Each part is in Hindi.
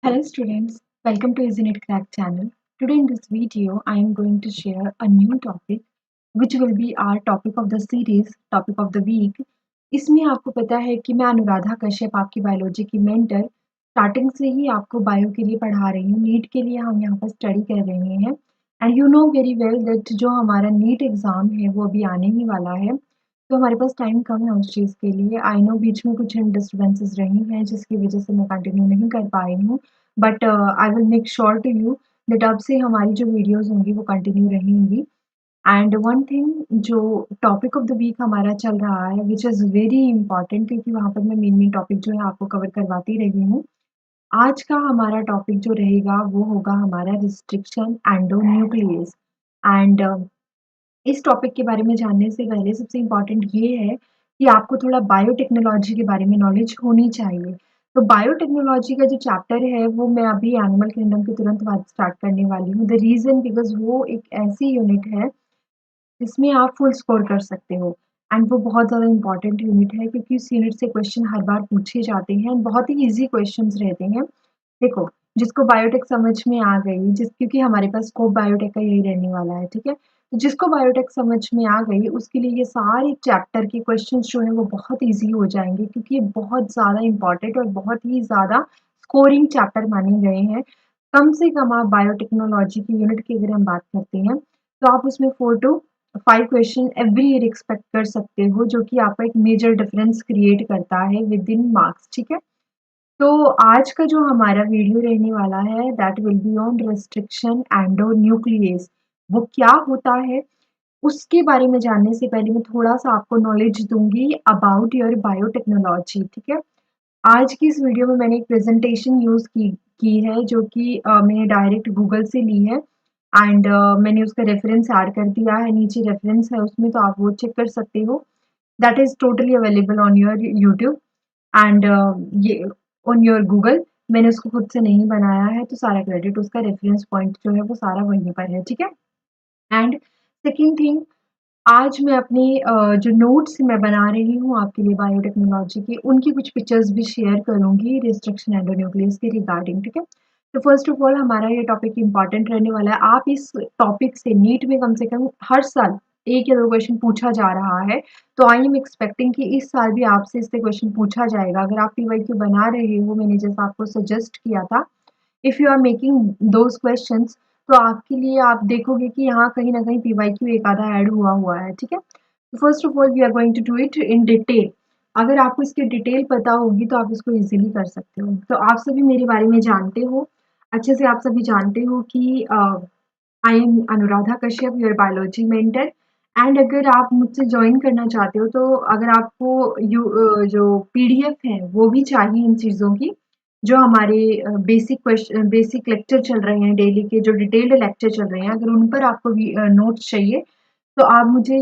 Hello students, welcome to EasyNet Crack channel. Today in this video, I am going to share a new topic which will be our topic of the series, topic of the week. इसमें आपको पता है कि मैं अनुराधा कश्यप आपकी बायोलॉजी की मेंटर स्टार्टिंग से ही आपको बायो के लिए पढ़ा रही हूँ। नीट के लिए हम यहाँ पर स्टडी कर रहे हैं and you know very well that जो हमारा नीट एग्ज़ाम है वो अभी आने ही वाला है। तो हमारे पास टाइम कम है उस चीज़ के लिए। आई नो बीच में कुछ डिस्टर्बेंसेस रही हैं जिसकी वजह से मैं कंटिन्यू नहीं कर पाई हूँ। But I will make sure to you that अब से हमारी जो वीडियोस होंगी वो कंटिन्यू रहेंगी। एंड वन थिंग जो टॉपिक ऑफ द वीक हमारा चल रहा है विच इज़ वेरी इंपॉर्टेंट, क्योंकि वहाँ पर मैं मेन मेन टॉपिक जो है आपको कवर करवाती रही हूँ। आज का हमारा टॉपिक जो रहेगा वो होगा हमारा रिस्ट्रिक्शन एंडोन्यूक्लियस। एंड इस टॉपिक के बारे में जानने से पहले सबसे इम्पोर्टेंट ये है कि आपको थोड़ा बायोटेक्नोलॉजी के बारे में नॉलेज होनी चाहिए। तो बायोटेक्नोलॉजी का जो चैप्टर है वो मैं अभी एनिमल किंगडम के तुरंत बाद स्टार्ट करने वाली हूँ। द रीज़न बिकॉज़ वो एक ऐसी यूनिट है जिसमें आप फुल स्कोर कर सकते हो एंड वो बहुत ज़्यादा इम्पोर्टेंट यूनिट है, क्योंकि उस यूनिट से क्वेश्चन हर बार पूछे जाते हैं, बहुत ही ईज़ी क्वेश्चंस रहते हैं। देखो, जिसको बायोटेक समझ में आ गई, क्योंकि हमारे पास स्कोप बायोटेक का यही रहने वाला है, ठीक है? तो जिसको बायोटेक समझ में आ गई उसके लिए ये सारे चैप्टर के क्वेश्चंस जो हैं वो बहुत ईज़ी हो जाएँगे, क्योंकि ये बहुत ज़्यादा इम्पोर्टेंट और बहुत ही ज़्यादा स्कोरिंग चैप्टर माने गए हैं। कम से कम आप बायोटेक्नोलॉजी की यूनिट की अगर हम बात करते हैं, तो आप उसमें 4 to 5 question every year expect कर सकते हो, जो कि आपका एक मेजर डिफरेंस क्रिएट करता है विद इन मार्क्स, ठीक है? तो आज का जो हमारा वीडियो रहने वाला है that will be on restriction endonuclease. वो क्या होता है उसके बारे में जानने से पहले मैं थोड़ा-सा आपको नॉलेज दूँगी अबाउट योर बायोटेक्नोलॉजी, ठीक है? आज की इस वीडियो में मैंने एक प्रेज़ेंटेशन यूज़ की है, जो कि मैंने डायरेक्ट गूगल से ली है एंड मैंने उसका रेफ़रेंस ऐड कर दिया है, नीचे रेफ़रेंस है उसमें, तो आप वो चेक कर सकते हो। That is totally available on your YouTube and ये ऑन योर गूगल। मैंने उसको खुद से नहीं बनाया है, तो सारा क्रेडिट उसका रेफ़रेंस पॉइंट जो है वो सारा वहीं पर है, ठीक है? एंड सेकंड थिंग, आज मैं अपनी जो नोट्स मैं बना रही हूँ आपके लिए बायोटेक्नोलॉजी के, उनकी कुछ पिक्चर्स भी शेयर करूँगी रिस्ट्रिक्शन एंडोन्यूक्लियस के रिगार्डिंग, ठीक है? तो फर्स्ट ऑफ ऑल हमारा ये टॉपिक इम्पोर्टेंट रहने वाला है। आप इस टॉपिक से नीट में कम से कम हर साल 1 या 2 क्वेश्चन पूछा जा रहा है, तो आई एम एक्सपेक्टिंग कि इस साल भी आपसे इससे क्वेश्चन पूछा जाएगा। अगर आप पीवाईक्यू बना रहे हो, मैंने जैसा आपको सजेस्ट किया था, if you are making those questions, तो आपके लिए आप देखोगे कि यहाँ कहीं ना कहीं पीवाईक्यू एक आधा ऐड हुआ है, ठीक है? तो first of all we are going to do it in detail. अगर आपको इसकी डिटेल पता होगी तो आप इसको इजीली कर सकते हो। तो आप सभी मेरे बारे में जानते हो, अच्छे से आप सभी जानते हो कि I am Anuradha Kashyap, your biology mentor. And अगर आप मुझसे ज्वाइन करना चाहते हो, तो अगर आपको जो पीडीएफ है वो भी चाहिए इन चीज़ों की, जो हमारे बेसिक लेक्चर चल रहे हैं डेली के, जो डिटेल्ड लेक्चर चल रहे हैं, अगर उन पर आपको भी नोट्स चाहिए, तो आप मुझे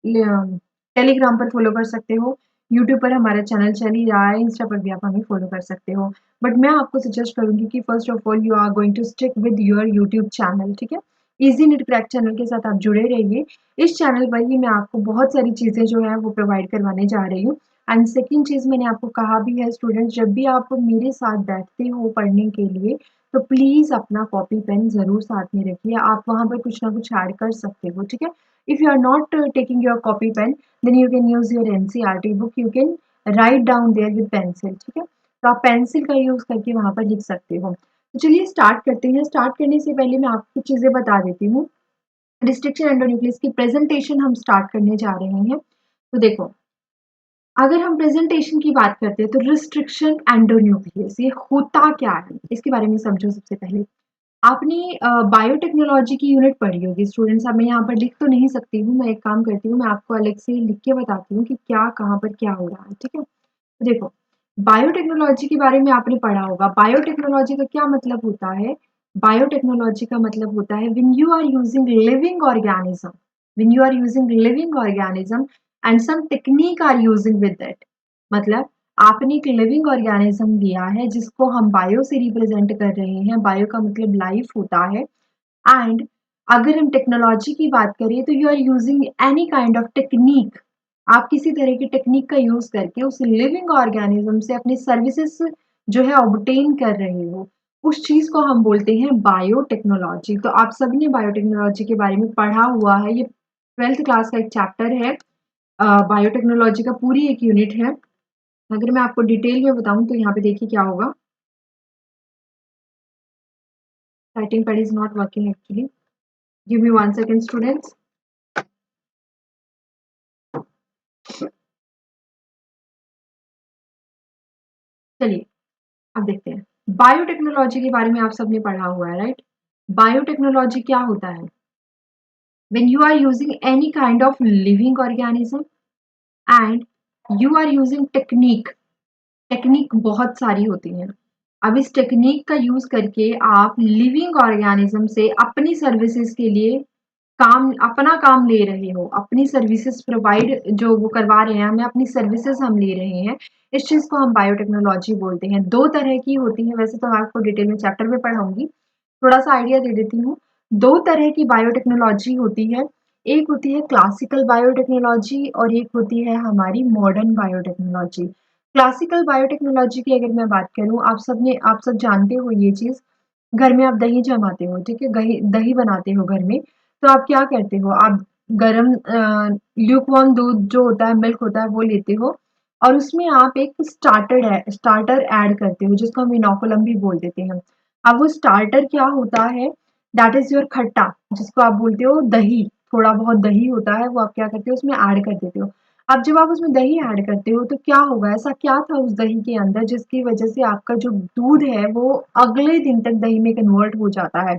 टेलीग्राम पर फॉलो कर सकते हो। यूट्यूब पर हमारा चैनल चल ही रहा है, इंस्टा पर भी आप हमें फॉलो कर सकते हो। बट मैं आपको सजेस्ट करूँगी कि first of all you are going to stick with your YouTube channel, ठीक है? इजी नीट क्रैक चैनल के साथ आप जुड़े रहिए। इस चैनल पर ही मैं आपको बहुत सारी चीज़ें जो है वो प्रोवाइड करवाने जा रही हूँ। एंड सेकंड चीज़ मैंने आपको कहा भी है, स्टूडेंट्स जब भी आप मेरे साथ बैठते हो पढ़ने के लिए, तो प्लीज़ अपना कॉपी पेन ज़रूर साथ में रखिए। आप वहाँ पर कुछ ना कुछ ऐड कर सकते हो, ठीक है? If you are not taking your copy pen, then you can use your NCERT book. You can write down there with pencil, ठीक है? तो आप पेंसिल का यूज़ करके वहाँ पर लिख सकते हो। तो चलिए स्टार्ट करते हैं। स्टार्ट करने से पहले मैं आपको कुछ चीज़ें बता देती हूँ। रिस्ट्रिक्शन एंडोन्यूक्लियस की प्रेजेंटेशन हम स्टार्ट करने जा रहे हैं। तो देखो, अगर हम प्रेजेंटेशन की बात करते हैं, तो रिस्ट्रिक्शन एंडोन्यूक्लियस ये होता क्या है, इसके बारे में समझो सबसे पहले। आपने बायोटेक्नोलॉजी की यूनिट पढ़ी होगी स्टूडेंट्स। अब मैं यहाँ पर लिख तो नहीं सकती हूँ, मैं एक काम करती हूँ, मैं आपको अलग से लिख के बताती हूँ कि क्या कहाँ पर क्या हो रहा है, ठीक है? तो देखो, बायोटेक्नोलॉजी के बारे में आपने पढ़ा होगा। बायोटेक्नोलॉजी का क्या मतलब होता है? बायोटेक्नोलॉजी का मतलब होता है when you are using living organism, when you are using living organism and some technique are using with that. मतलब आपने एक लिविंग ऑर्गेनिज्म लिया है जिसको हम बायो से रिप्रेजेंट कर रहे हैं। बायो का मतलब लाइफ होता है। एंड अगर हम टेक्नोलॉजी की बात करें, तो you are using any kind of technique. आप किसी तरह की टेक्निक का यूज करके उस लिविंग ऑर्गेनिज्म से अपनी सर्विसेज जो है ऑब्टेन कर रहे हो। उस चीज को हम बोलते हैं बायोटेक्नोलॉजी। तो आप सबने बायोटेक्नोलॉजी के बारे में पढ़ा हुआ है, ये 12th क्लास का एक चैप्टर है। बायोटेक्नोलॉजी का पूरी एक यूनिट है। अगर मैं आपको डिटेल में बताऊं तो यहाँ पे देखिए क्या होगा। Writing pad is not working actually, give me 1 second students. चलिए अब देखते हैं, बायोटेक्नोलॉजी के बारे में आप सबने पढ़ा हुआ है, राइट। बायोटेक्नोलॉजी क्या होता है? when you are using any kind of living organism and you are using technique। Technique बहुत सारी होती हैं। अब इस टेक्निक का यूज करके आप लिविंग ऑर्गेनिज्म से अपनी सर्विसेज के लिए अपना काम ले रहे हो, अपनी सर्विसेज प्रोवाइड जो वो करवा रहे हैं हमें, अपनी सर्विसेज हम ले रहे हैं। इस चीज को हम बायोटेक्नोलॉजी बोलते हैं। दो तरह की होती है, वैसे तो मैं आपको डिटेल में चैप्टर में पढ़ाऊंगी, थोड़ा सा आइडिया दे देती हूँ। दो तरह की बायोटेक्नोलॉजी होती है, एक होती है क्लासिकल बायोटेक्नोलॉजी और एक होती है हमारी मॉडर्न बायोटेक्नोलॉजी। क्लासिकल बायोटेक्नोलॉजी की अगर मैं बात करूँ, आप सब जानते हो ये चीज। घर में आप दही जमाते हो, ठीक है, दही दही बनाते हो घर में। तो आप क्या करते हो, आप गरम ल्यूकवार्म दूध जो होता है, मिल्क होता है, वो लेते हो और उसमें आप एक स्टार्टर ऐड करते हो, जिसको हम इनोकुलम भी बोल देते हैं। अब वो स्टार्टर क्या होता है, दैट इज योर खट्टा, जिसको आप बोलते हो दही। थोड़ा बहुत दही होता है, वो आप क्या करते हो, उसमें ऐड कर देते हो। अब जब आप उसमें दही ऐड करते हो तो क्या होगा, ऐसा क्या था उस दही के अंदर जिसकी वजह से आपका जो दूध है वो अगले दिन तक दही में कन्वर्ट हो जाता है।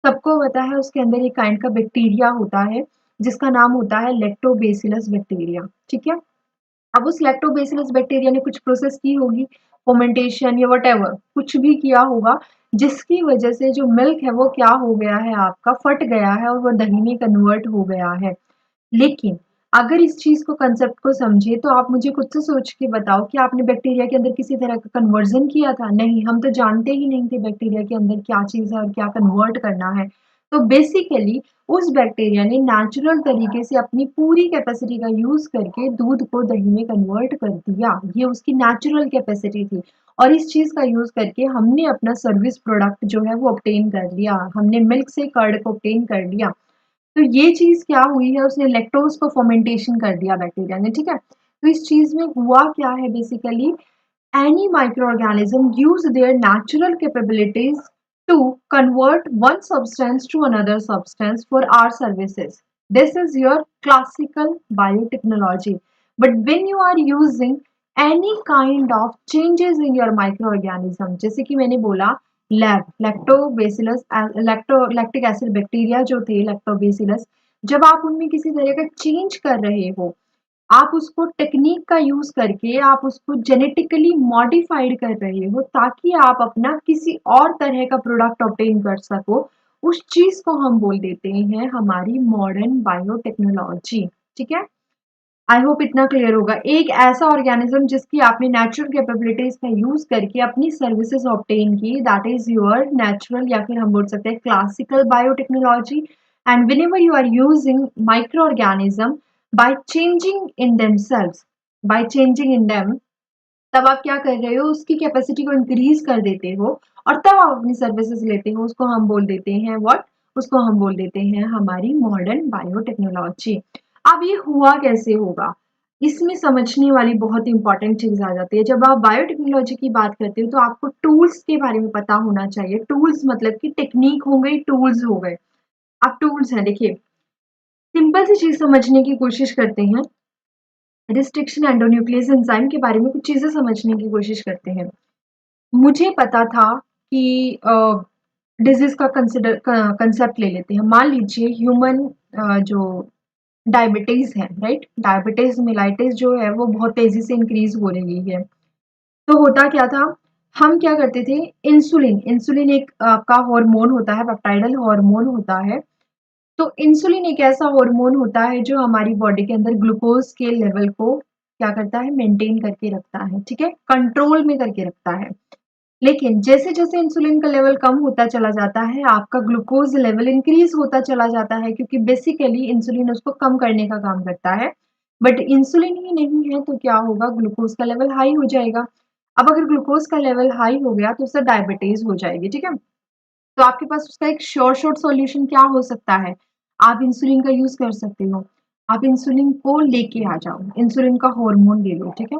सबको पता है उसके अंदर एक काइंड का बैक्टीरिया होता है, जिसका नाम होता है लैक्टोबैसिलस बैक्टीरिया, ठीक है। अब उस लैक्टोबैसिलस बैक्टीरिया ने कुछ प्रोसेस की होगी, फर्मेंटेशन या वटेवर कुछ भी किया होगा, जिसकी वजह से जो मिल्क है वो क्या हो गया है, आपका फट गया है और वो दही में कन्वर्ट हो गया है। लेकिन अगर इस चीज को कंसेप्ट को समझे तो आप मुझे खुद से सोच के बताओ कि आपने बैक्टीरिया के अंदर किसी तरह का कन्वर्जन किया था? नहीं, हम तो जानते ही नहीं थे बैक्टीरिया के अंदर क्या चीज है और क्या कन्वर्ट करना है। तो बेसिकली उस बैक्टीरिया ने नेचुरल तरीके से अपनी पूरी कैपेसिटी का यूज करके दूध को दही में कन्वर्ट कर दिया। ये उसकी नेचुरल कैपेसिटी थी और इस चीज का यूज करके हमने अपना सर्विस प्रोडक्ट जो है वो ऑब्टेन कर लिया, हमने मिल्क से कर्ड को ऑब्टेन कर लिया। तो ये चीज क्या हुई है, उसने लैक्टोज को फर्मेंटेशन कर दिया बैक्टीरिया ने, ठीक है। तो इस चीज में हुआ क्या है, basically any microorganism use their natural capabilities to convert one substance to another substance for our services. This is your classical biotechnology. But when you are using any kind of changes in your microorganism, जैसे कि मैंने बोला लैक्टोबैसिलस लैक्टिक एसिड बैक्टीरिया जो थे लैक्टोबैसिलस, जब आप उनमें किसी तरह का चेंज कर रहे हो, आप उसको टेक्निक का यूज करके आप उसको जेनेटिकली मॉडिफाइड कर रहे हो ताकि आप अपना किसी और तरह का प्रोडक्ट ऑब्टेन कर सको, उस चीज को हम बोल देते हैं हमारी मॉडर्न बायोटेक्नोलॉजी, ठीक है। आई होप इतना क्लियर होगा। एक ऐसा ऑर्गेनिज्म जिसकी आपने नेचुरल कैपेबिलिटीज का यूज करके अपनी सर्विसेज ऑब्टेन की, दैट इज योर नेचुरल या फिर हम बोल सकते हैं classical biotechnology. And whenever you are using micro organism by changing in themselves, by changing in them, तब आप क्या कर रहे हो, उसकी कैपेसिटी को इंक्रीज कर देते हो और तब आप अपनी सर्विसेज लेते हो, उसको हम बोल देते हैं व्हाट, उसको हम बोल देते हैं हमारी मॉडर्न बायोटेक्नोलॉजी। अब ये हुआ कैसे होगा, इसमें समझने वाली बहुत इंपॉर्टेंट चीज आ जाती है। जब आप बायोटेक्नोलॉजी की बात करते हो तो आपको टूल्स के बारे में पता होना चाहिए। टूल्स मतलब कि टेक्निक हो गई, टूल्स हो गए। अब टूल्स हैं, देखिए सिंपल सी चीज समझने की कोशिश करते हैं। रिस्ट्रिक्शन एंडोन्यूक्लियस एंजाइम के बारे में कुछ चीजें समझने की कोशिश करते हैं। मुझे पता था कि डिजीज का कंसेप्ट ले लेते हैं। मान लीजिए ह्यूमन जो डायबिटीज है, राइट, डायबिटीज मिलाइटिस जो है वो बहुत तेजी से इंक्रीज हो रही है। तो होता क्या था, हम क्या करते थे, इंसुलिन इंसुलिन एक आपका हार्मोन होता है, पेप्टाइडल हार्मोन होता है। तो इंसुलिन एक ऐसा हार्मोन होता है जो हमारी बॉडी के अंदर ग्लूकोज के लेवल को क्या करता है, मेंटेन करके रखता है, ठीक है, कंट्रोल में करके रखता है। लेकिन जैसे जैसे इंसुलिन का लेवल कम होता चला जाता है, आपका ग्लूकोज लेवल इंक्रीज होता चला जाता है, क्योंकि बेसिकली इंसुलिन उसको कम करने का काम करता है। बट इंसुलिन ही नहीं है तो क्या होगा, ग्लूकोज का लेवल हाई हो जाएगा। अब अगर ग्लूकोज का लेवल हाई हो गया तो उससे डायबिटीज हो जाएगी, ठीक है। तो आपके पास उसका एक शॉर्ट सॉल्यूशन क्या हो सकता है, आप इंसुलिन का यूज कर सकते हो। आप इंसुलिन को लेके आ जाओ, इंसुलिन का हार्मोन ले लो, ठीक है।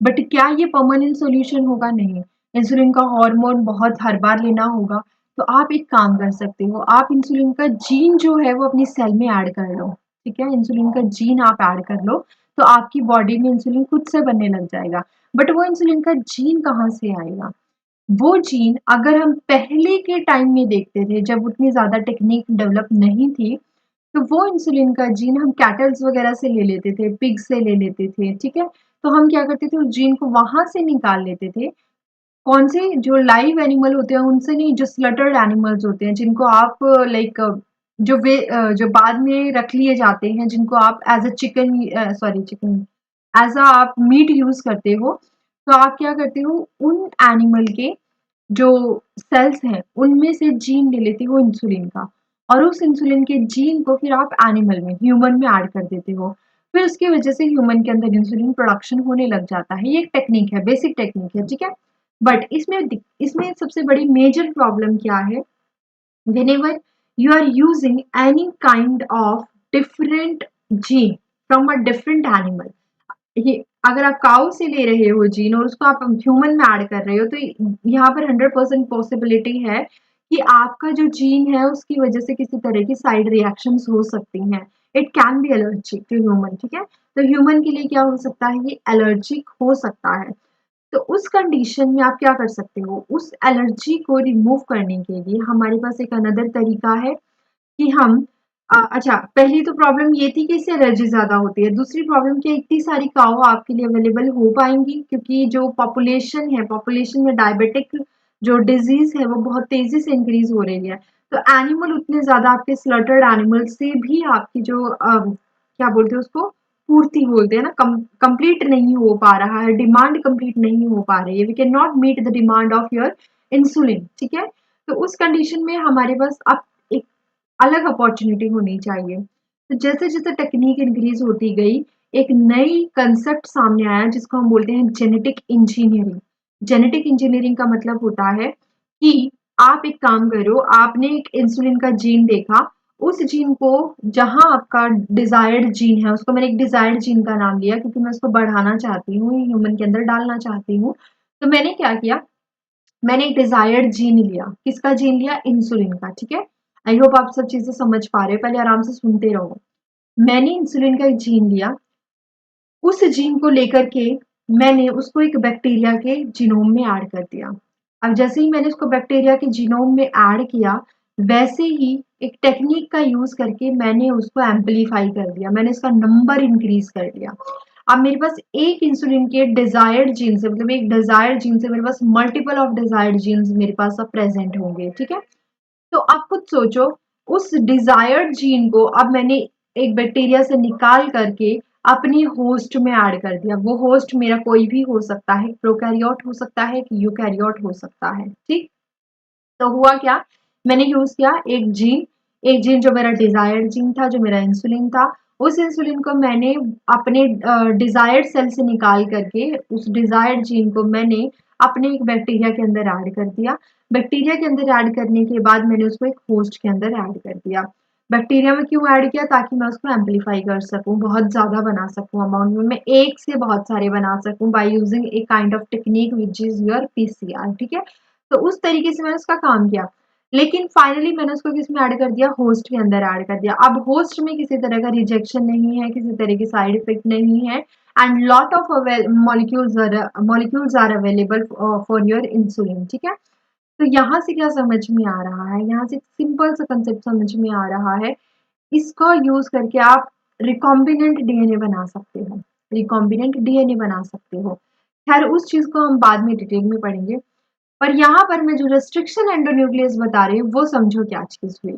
बट क्या ये परमानेंट सॉल्यूशन होगा? नहीं। इंसुलिन का हार्मोन बहुत हर बार लेना होगा। तो आप एक काम कर सकते हो, आप इंसुलिन का जीन जो है वो अपनी सेल में ऐड कर लो, ठीक है। इंसुलिन का जीन आप ऐड कर लो तो आपकी बॉडी में इंसुलिन खुद से बनने लग जाएगा। बट वो इंसुलिन का जीन कहाँ से आएगा? वो जीन अगर हम पहले के टाइम में देखते थे, जब उतनी ज़्यादा टेक्निक डेवलप नहीं थी, तो वो इंसुलिन का जीन हम कैटल्स वगैरह से ले लेते थे, पिग से ले लेते थे, ठीक है। तो हम क्या करते थे, उस जीन को वहां से निकाल लेते थे। कौन से? जो लाइव एनिमल होते हैं उनसे नहीं, जो स्लटर्ड एनिमल्स होते हैं, जिनको आप लाइक जो बाद में रख लिए जाते हैं, जिनको आप as a chicken, sorry chicken, as a आप मीट यूज करते हो। तो आप क्या करते हो, उन एनिमल के जो सेल्स हैं उनमें से जीन ले लेते हो इंसुलिन का, और उस इंसुलिन के जीन को फिर आप एनिमल में, ह्यूमन में ऐड कर देते हो। फिर उसकी वजह से ह्यूमन के अंदर इंसुलिन प्रोडक्शन होने लग जाता है। ये एक टेक्निक है, बेसिक टेक्निक है, ठीक है। बट इसमें सबसे बड़ी मेजर प्रॉब्लम क्या है? whenever you are using any kind of different gene from a different animal, ये अगर आप काउ से ले रहे हो जीन और उसको आप ह्यूमन में ऐड कर रहे हो, तो यहाँ पर 100% पॉसिबिलिटी है कि आपका जो जीन है उसकी वजह से किसी तरह की साइड रिएक्शंस हो सकती हैं। It can be allergic to human, ठीक है। तो ह्यूमन के लिए क्या हो सकता है, ये एलर्जिक हो सकता है। तो उस कंडीशन में आप क्या कर सकते हो, उस एलर्जी को रिमूव करने के लिए हमारे पास एक अनदर तरीका है कि हम अच्छा, पहली तो प्रॉब्लम ये थी कि इससे एलर्जी ज्यादा होती है। दूसरी प्रॉब्लम कि इतनी सारी काऊ आपके लिए अवेलेबल हो पाएंगी, क्योंकि जो पॉपुलेशन है, पॉपुलेशन में डायबिटिक जो डिजीज है वो बहुत तेजी से इंक्रीज हो रही है। तो एनिमल उतने ज्यादा आपके स्लॉटर्ड एनिमल से भी आपकी जो क्या बोलते हैं उसको, पूर्ति बोलते हैं ना, कंप्लीट नहीं हो पा रहा है, डिमांड कंप्लीट नहीं हो पा रही है। We can not meet the demand of your insulin, ठीक है। तो उस कंडीशन में हमारे पास अब एक अलग अपॉर्चुनिटी होनी चाहिए। तो जैसे जैसे टेक्निक इंक्रीज होती गई, एक नई कंसेप्ट सामने आया जिसको हम बोलते हैं जेनेटिक इंजीनियरिंग। जेनेटिक इंजीनियरिंग का मतलब होता है कि आप एक काम करो, आपने एक इंसुलिन का जीन देखा, उस जीन को, जहां आपका डिजायर्ड जीन है, उसको मैंने एक डिजायर्ड जीन का नाम लिया क्योंकि मैं उसको बढ़ाना चाहती हूँ, ह्यूमन के अंदर डालना चाहती हूँ। तो मैंने क्या किया, मैंने एक डिजायर्ड जीन लिया। किसका जीन लिया? इंसुलिन का, ठीक है। आई होप आप सब चीजें समझ पा रहे हो, पहले आराम से सुनते रहो। मैंने इंसुलिन का एक जीन लिया, उस जीन को लेकर के मैंने उसको एक बैक्टीरिया के जीनोम में ऐड कर दिया। अब जैसे ही मैंने उसको बैक्टीरिया के जीनोम में ऐड किया, वैसे ही एक टेक्निक का यूज करके मैंने उसको एम्पलीफाई कर दिया, मैंने इसका नंबर इंक्रीज कर दिया। अब मेरे पास एक इंसुलिन के डिजायर्ड जीन से, मतलब एक डिजायर्ड जीन से मेरे पास मल्टीपल ऑफ डिजायर्ड जीन्स मेरे पास अब प्रेजेंट होंगे, ठीक है। तो आप खुद सोचो, उस डिजायर्ड जीन को अब मैंने एक बैक्टीरिया से निकाल करके अपने होस्ट में ऐड कर दिया। वो होस्ट मेरा कोई भी हो सकता है, प्रोकैरियोट हो सकता है कि यूकैरियोट हो सकता है, ठीक। तो हुआ क्या, मैंने यूज किया एक जीन जो मेरा डिजायर्ड जीन था, जो मेरा इंसुलिन था। उस इंसुलिन को मैंने अपने डिजायर्ड सेल से निकाल करके उस डिजायर्ड जीन को मैंने अपने एक बैक्टीरिया के अंदर ऐड कर दिया। बैक्टीरिया के अंदर ऐड करने के बाद मैंने उसको एक होस्ट के अंदर ऐड कर दिया। बैक्टीरिया में क्यों ऐड किया? ताकि मैं उसको एम्पलीफाई कर सकूं, बहुत ज्यादा बना सकूं अमाउंट में, मैं एक से बहुत सारे बना सकूं by using a kind of technique which is your PCR, ठीक है। तो उस तरीके से मैंने उसका काम किया। लेकिन फाइनली मैंने उसको किसमें ऐड कर दिया? होस्ट के अंदर ऐड कर दिया। अब होस्ट में किसी तरह का रिजेक्शन नहीं है, किसी तरह की साइड इफेक्ट नहीं है, and lot of molecules are available for your insulin, ठीक है। तो यहाँ से क्या समझ में आ रहा है, यहाँ से सिंपल सा कंसेप्ट समझ में आ रहा है, इसका यूज करके आप रिकॉम्बिनेंट डीएनए बना सकते हो, रिकॉम्बिनेंट डीएनए बना सकते हो। खैर उस चीज को हम बाद में डिटेल में पढ़ेंगे। पर यहाँ पर मैं जो रेस्ट्रिक्शन एंडोन्यूक्लियस बता रही हूँ वो समझो क्या चीज हुई।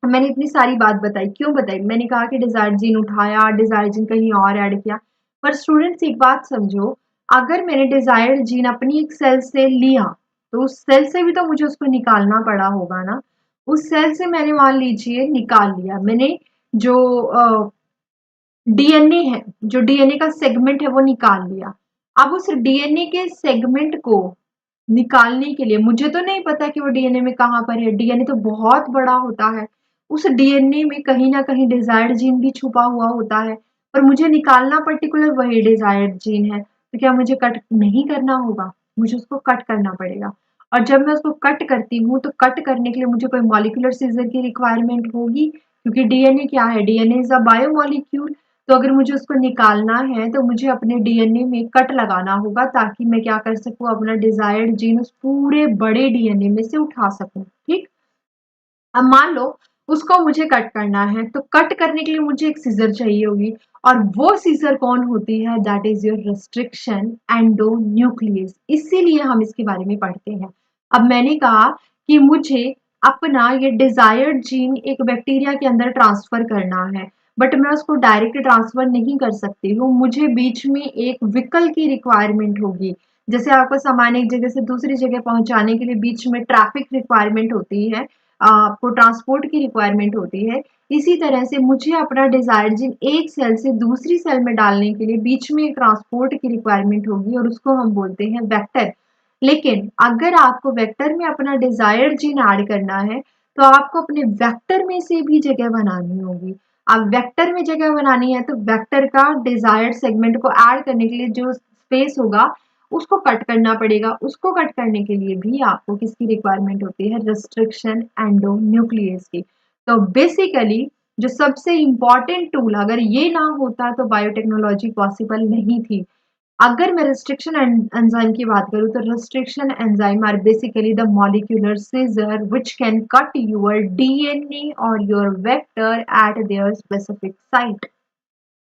मैंने इतनी सारी बात बताई, क्यों बताई? मैंने कहा कि डिजायर्ड जीन उठाया, डिजायर्ड जीन कहीं और ऐड किया। पर स्टूडेंट्स एक बात समझो, अगर मैंने डिजायर्ड जीन अपनी एक सेल से लिया, तो उस सेल से भी तो मुझे उसको निकालना पड़ा होगा ना। उस सेल से मैंने मान लीजिए निकाल लिया, मैंने जो डीएनए है, जो डीएनए का सेगमेंट है वो निकाल लिया। अब उस डीएनए के सेगमेंट को निकालने के लिए, मुझे तो नहीं पता कि वो डीएनए में कहाँ पर है, डीएनए तो बहुत बड़ा होता है, उस डीएनए में कहीं ना कहीं डिजायर्ड जीन भी छुपा हुआ होता है, पर मुझे निकालना पर्टिकुलर वही डिजायर्ड जीन है, तो क्या मुझे कट नहीं करना होगा, मुझे उसको कट करना पड़ेगा। और जब मैं उसको कट करती हूँ तो कट करने के लिए मुझे कोई मॉलिक्यूलर सीजर की रिक्वायरमेंट होगी, क्योंकि डीएनए क्या है, डीएनए इज अ बायोमॉलिक्यूल। तो अगर मुझे उसको निकालना है तो मुझे अपने डीएनए में कट लगाना होगा, ताकि मैं क्या कर सकूं, अपना डिजायर्ड जीन उस पूरे बड़े डीएनए में से उठा सकूं। ठीक, अब मान लो उसको मुझे कट करना है, तो कट करने के लिए मुझे एक सीजर चाहिए होगी, और वो सीजर कौन होती है, that is your restriction endonuclease. इसीलिए हम इसके बारे में पढ़ते हैं। अब मैंने कहा कि मुझे अपना ये डिजायर्ड जीन एक बैक्टीरिया के अंदर ट्रांसफर करना है, बट मैं उसको डायरेक्ट ट्रांसफर नहीं कर सकती हूँ, मुझे बीच में एक व्हीकल की रिक्वायरमेंट होगी। जैसे आपको सामान एक जगह से दूसरी जगह पहुंचाने के लिए बीच में ट्रैफिक रिक्वायरमेंट होती है, आपको ट्रांसपोर्ट की रिक्वायरमेंट होती है, इसी तरह से मुझे अपना डिजायर्ड जीन एक सेल से दूसरी सेल में डालने के लिए बीच में एक ट्रांसपोर्ट की रिक्वायरमेंट होगी, और उसको हम बोलते हैं वेक्टर। लेकिन अगर आपको वेक्टर में अपना डिजायर्ड जीन ऐड करना है, तो आपको अपने वेक्टर में से भी जगह बनानी होगी। अब वेक्टर में जगह बनानी है तो वेक्टर का डिजायर्ड सेगमेंट को ऐड करने के लिए जो स्पेस होगा उसको कट करना पड़ेगा। उसको कट करने के लिए भी आपको किसकी रिक्वायरमेंट होती है, रिस्ट्रिक्शन एंडोन्यूक्लियस की। तो बेसिकली जो सबसे इंपॉर्टेंट टूल, अगर ये ना होता तो बायोटेक्नोलॉजी पॉसिबल नहीं थी। अगर मैं रिस्ट्रिक्शन एंजाइम की बात करूं तो restriction enzyme are basically the molecular scissor which can cut your DNA और your vector at their specific site.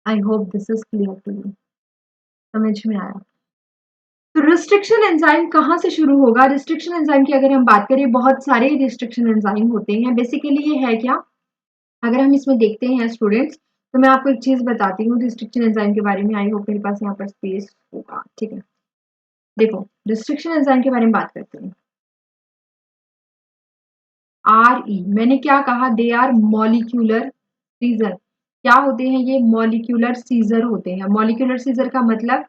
I hope this is clear to you, समझ में आया। तो रिस्ट्रिक्शन एंजाइम कहाँ से शुरू होगा, रिस्ट्रिक्शन एंजाइम की अगर हम बात करें, बहुत सारे रिस्ट्रिक्शन एंजाइम होते हैं। बेसिकली ये है क्या, अगर हम इसमें देखते हैं स्टूडेंट्स, तो मैं आपको एक चीज बताती हूँ रिस्ट्रिक्शन एंजाइम के बारे में। आई होप मेरे पास यहाँ पर स्पेस होगा, ठीक है। देखो, रिस्ट्रिक्शन एंजाइम के बारे में बात करते हैं। आर ई, मैंने क्या कहा, दे आर मॉलिक्यूलर सीजर। क्या होते हैं ये, मॉलिक्यूलर सीजर होते हैं। मॉलिक्यूलर सीजर का मतलब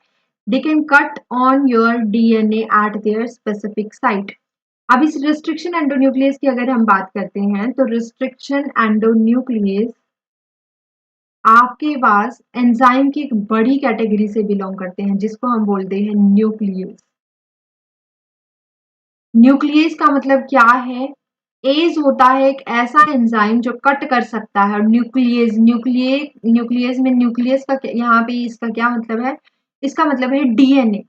they can cut on your DNA at their specific site. अब इस रिस्ट्रिक्शन एंडोन्यूक्लियस की अगर हम बात करते हैं, तो रिस्ट्रिक्शन एंडोन्यूक्लियस आपके पास एंजाइम की एक बड़ी कैटेगरी से बिलोंग करते हैं, जिसको हम बोलते हैं न्यूक्लियस। न्यूक्लियस का मतलब क्या है, एज होता है एक ऐसा एंजाइम जो कट कर सकता है। और न्यूक्लियस, न्यूक्लियस में न्यूक्लियस का यहाँ पे इसका क्या मतलब है, इसका मतलब है डीएनए,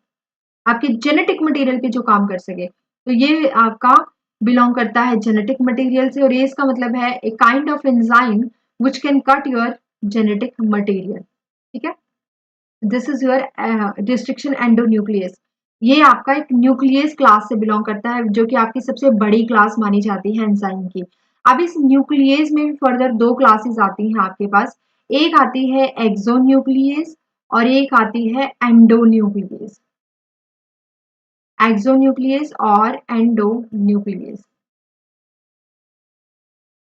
आपके जेनेटिक मटेरियल पे जो काम कर सके। तो ये आपका बिलोंग करता है जेनेटिक मटेरियल से। और ये इसका मतलब है a kind of enzyme which can cut your genetic material. ठीक है, this is your restriction endonuclease. ये आपका एक न्यूक्लियस क्लास से बिलोंग करता है, जो कि आपकी सबसे बड़ी क्लास मानी जाती है एंजाइम की। अब इस न्यूक्लियस में भी फर्दर दो क्लासेस आती हैं आपके पास। एक आती है एक्सोन्यूक्लियस और एक आती है एंडोन्यूक्लियस। एक्सोन्यूक्लियस और एंडोन्यूक्लियस।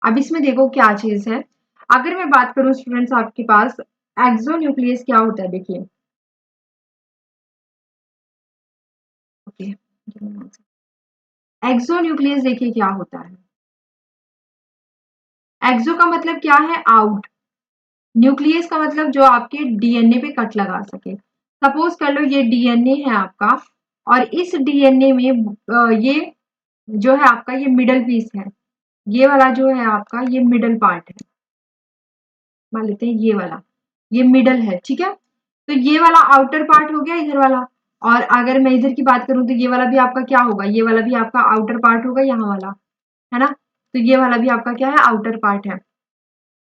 अब इसमें देखो क्या चीज है। अगर मैं बात करूं स्टूडेंट्स, आपके पास एक्सोन्यूक्लियस क्या होता है, देखिए। ओके, एक्सोन्यूक्लियस देखिए क्या होता है। एक्सो का मतलब क्या है, आउट। न्यूक्लियस का मतलब जो आपके डीएनए पे कट लगा सके। सपोज कर लो ये डीएनए है आपका, और इस डीएनए में ये जो है आपका ये मिडल पीस है। ये वाला जो है आपका ये मिडल पार्ट है, मान लेते हैं ये वाला, ये मिडल है, ठीक है। तो ये वाला आउटर पार्ट हो गया इधर वाला। और अगर मैं इधर की बात करूं तो ये वाला भी आपका क्या होगा, ये वाला भी आपका आउटर पार्ट होगा, यहाँ वाला, है ना। तो ये वाला भी आपका क्या है, आउटर पार्ट है।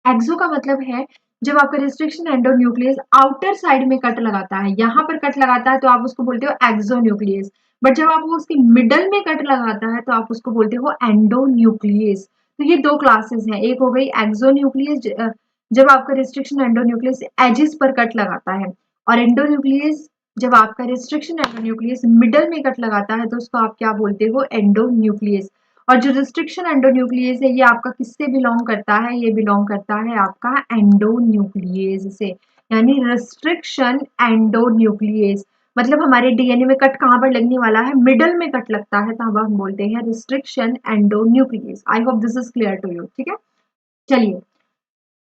एक्सो का मतलब है जब आपका रिस्ट्रिक्शन एंडोन्यूक्लियस आउटर साइड में कट लगाता है, यहाँ पर कट लगाता है तो आप उसको बोलते हो एक्सोन्यूक्लियस। बट जब आप वो उसकी मिडल में कट लगाता है तो आप उसको बोलते हो एंडोन्यूक्लियस। तो ये दो क्लासेस हैं, एक हो गई एक्सोन्यूक्लियस जब आपका रिस्ट्रिक्शन एंडोन्यूक्लियस एजिस पर कट लगाता है, और एंडोन्यूक्लियस जब आपका रिस्ट्रिक्शन एंडोन्यूक्लियस मिडल में कट लगाता है तो उसको आप क्या बोलते हो, एंडोन्यूक्लियस। और जो रिस्ट्रिक्शन एंडोन्यूक्लियस है ये आपका किससे बिलोंग करता है, ये बिलोंग करता है आपका एंडोन्यूक्लियस से, यानी रिस्ट्रिक्शन एंडोन्यूक्लियस। मतलब हमारे डीएनए में कट कहाँ पर लगने वाला है, मिडल में कट लगता है, तब हम बोलते हैं restriction endonuclease. I hope this is clear to you. ठीक है, चलिए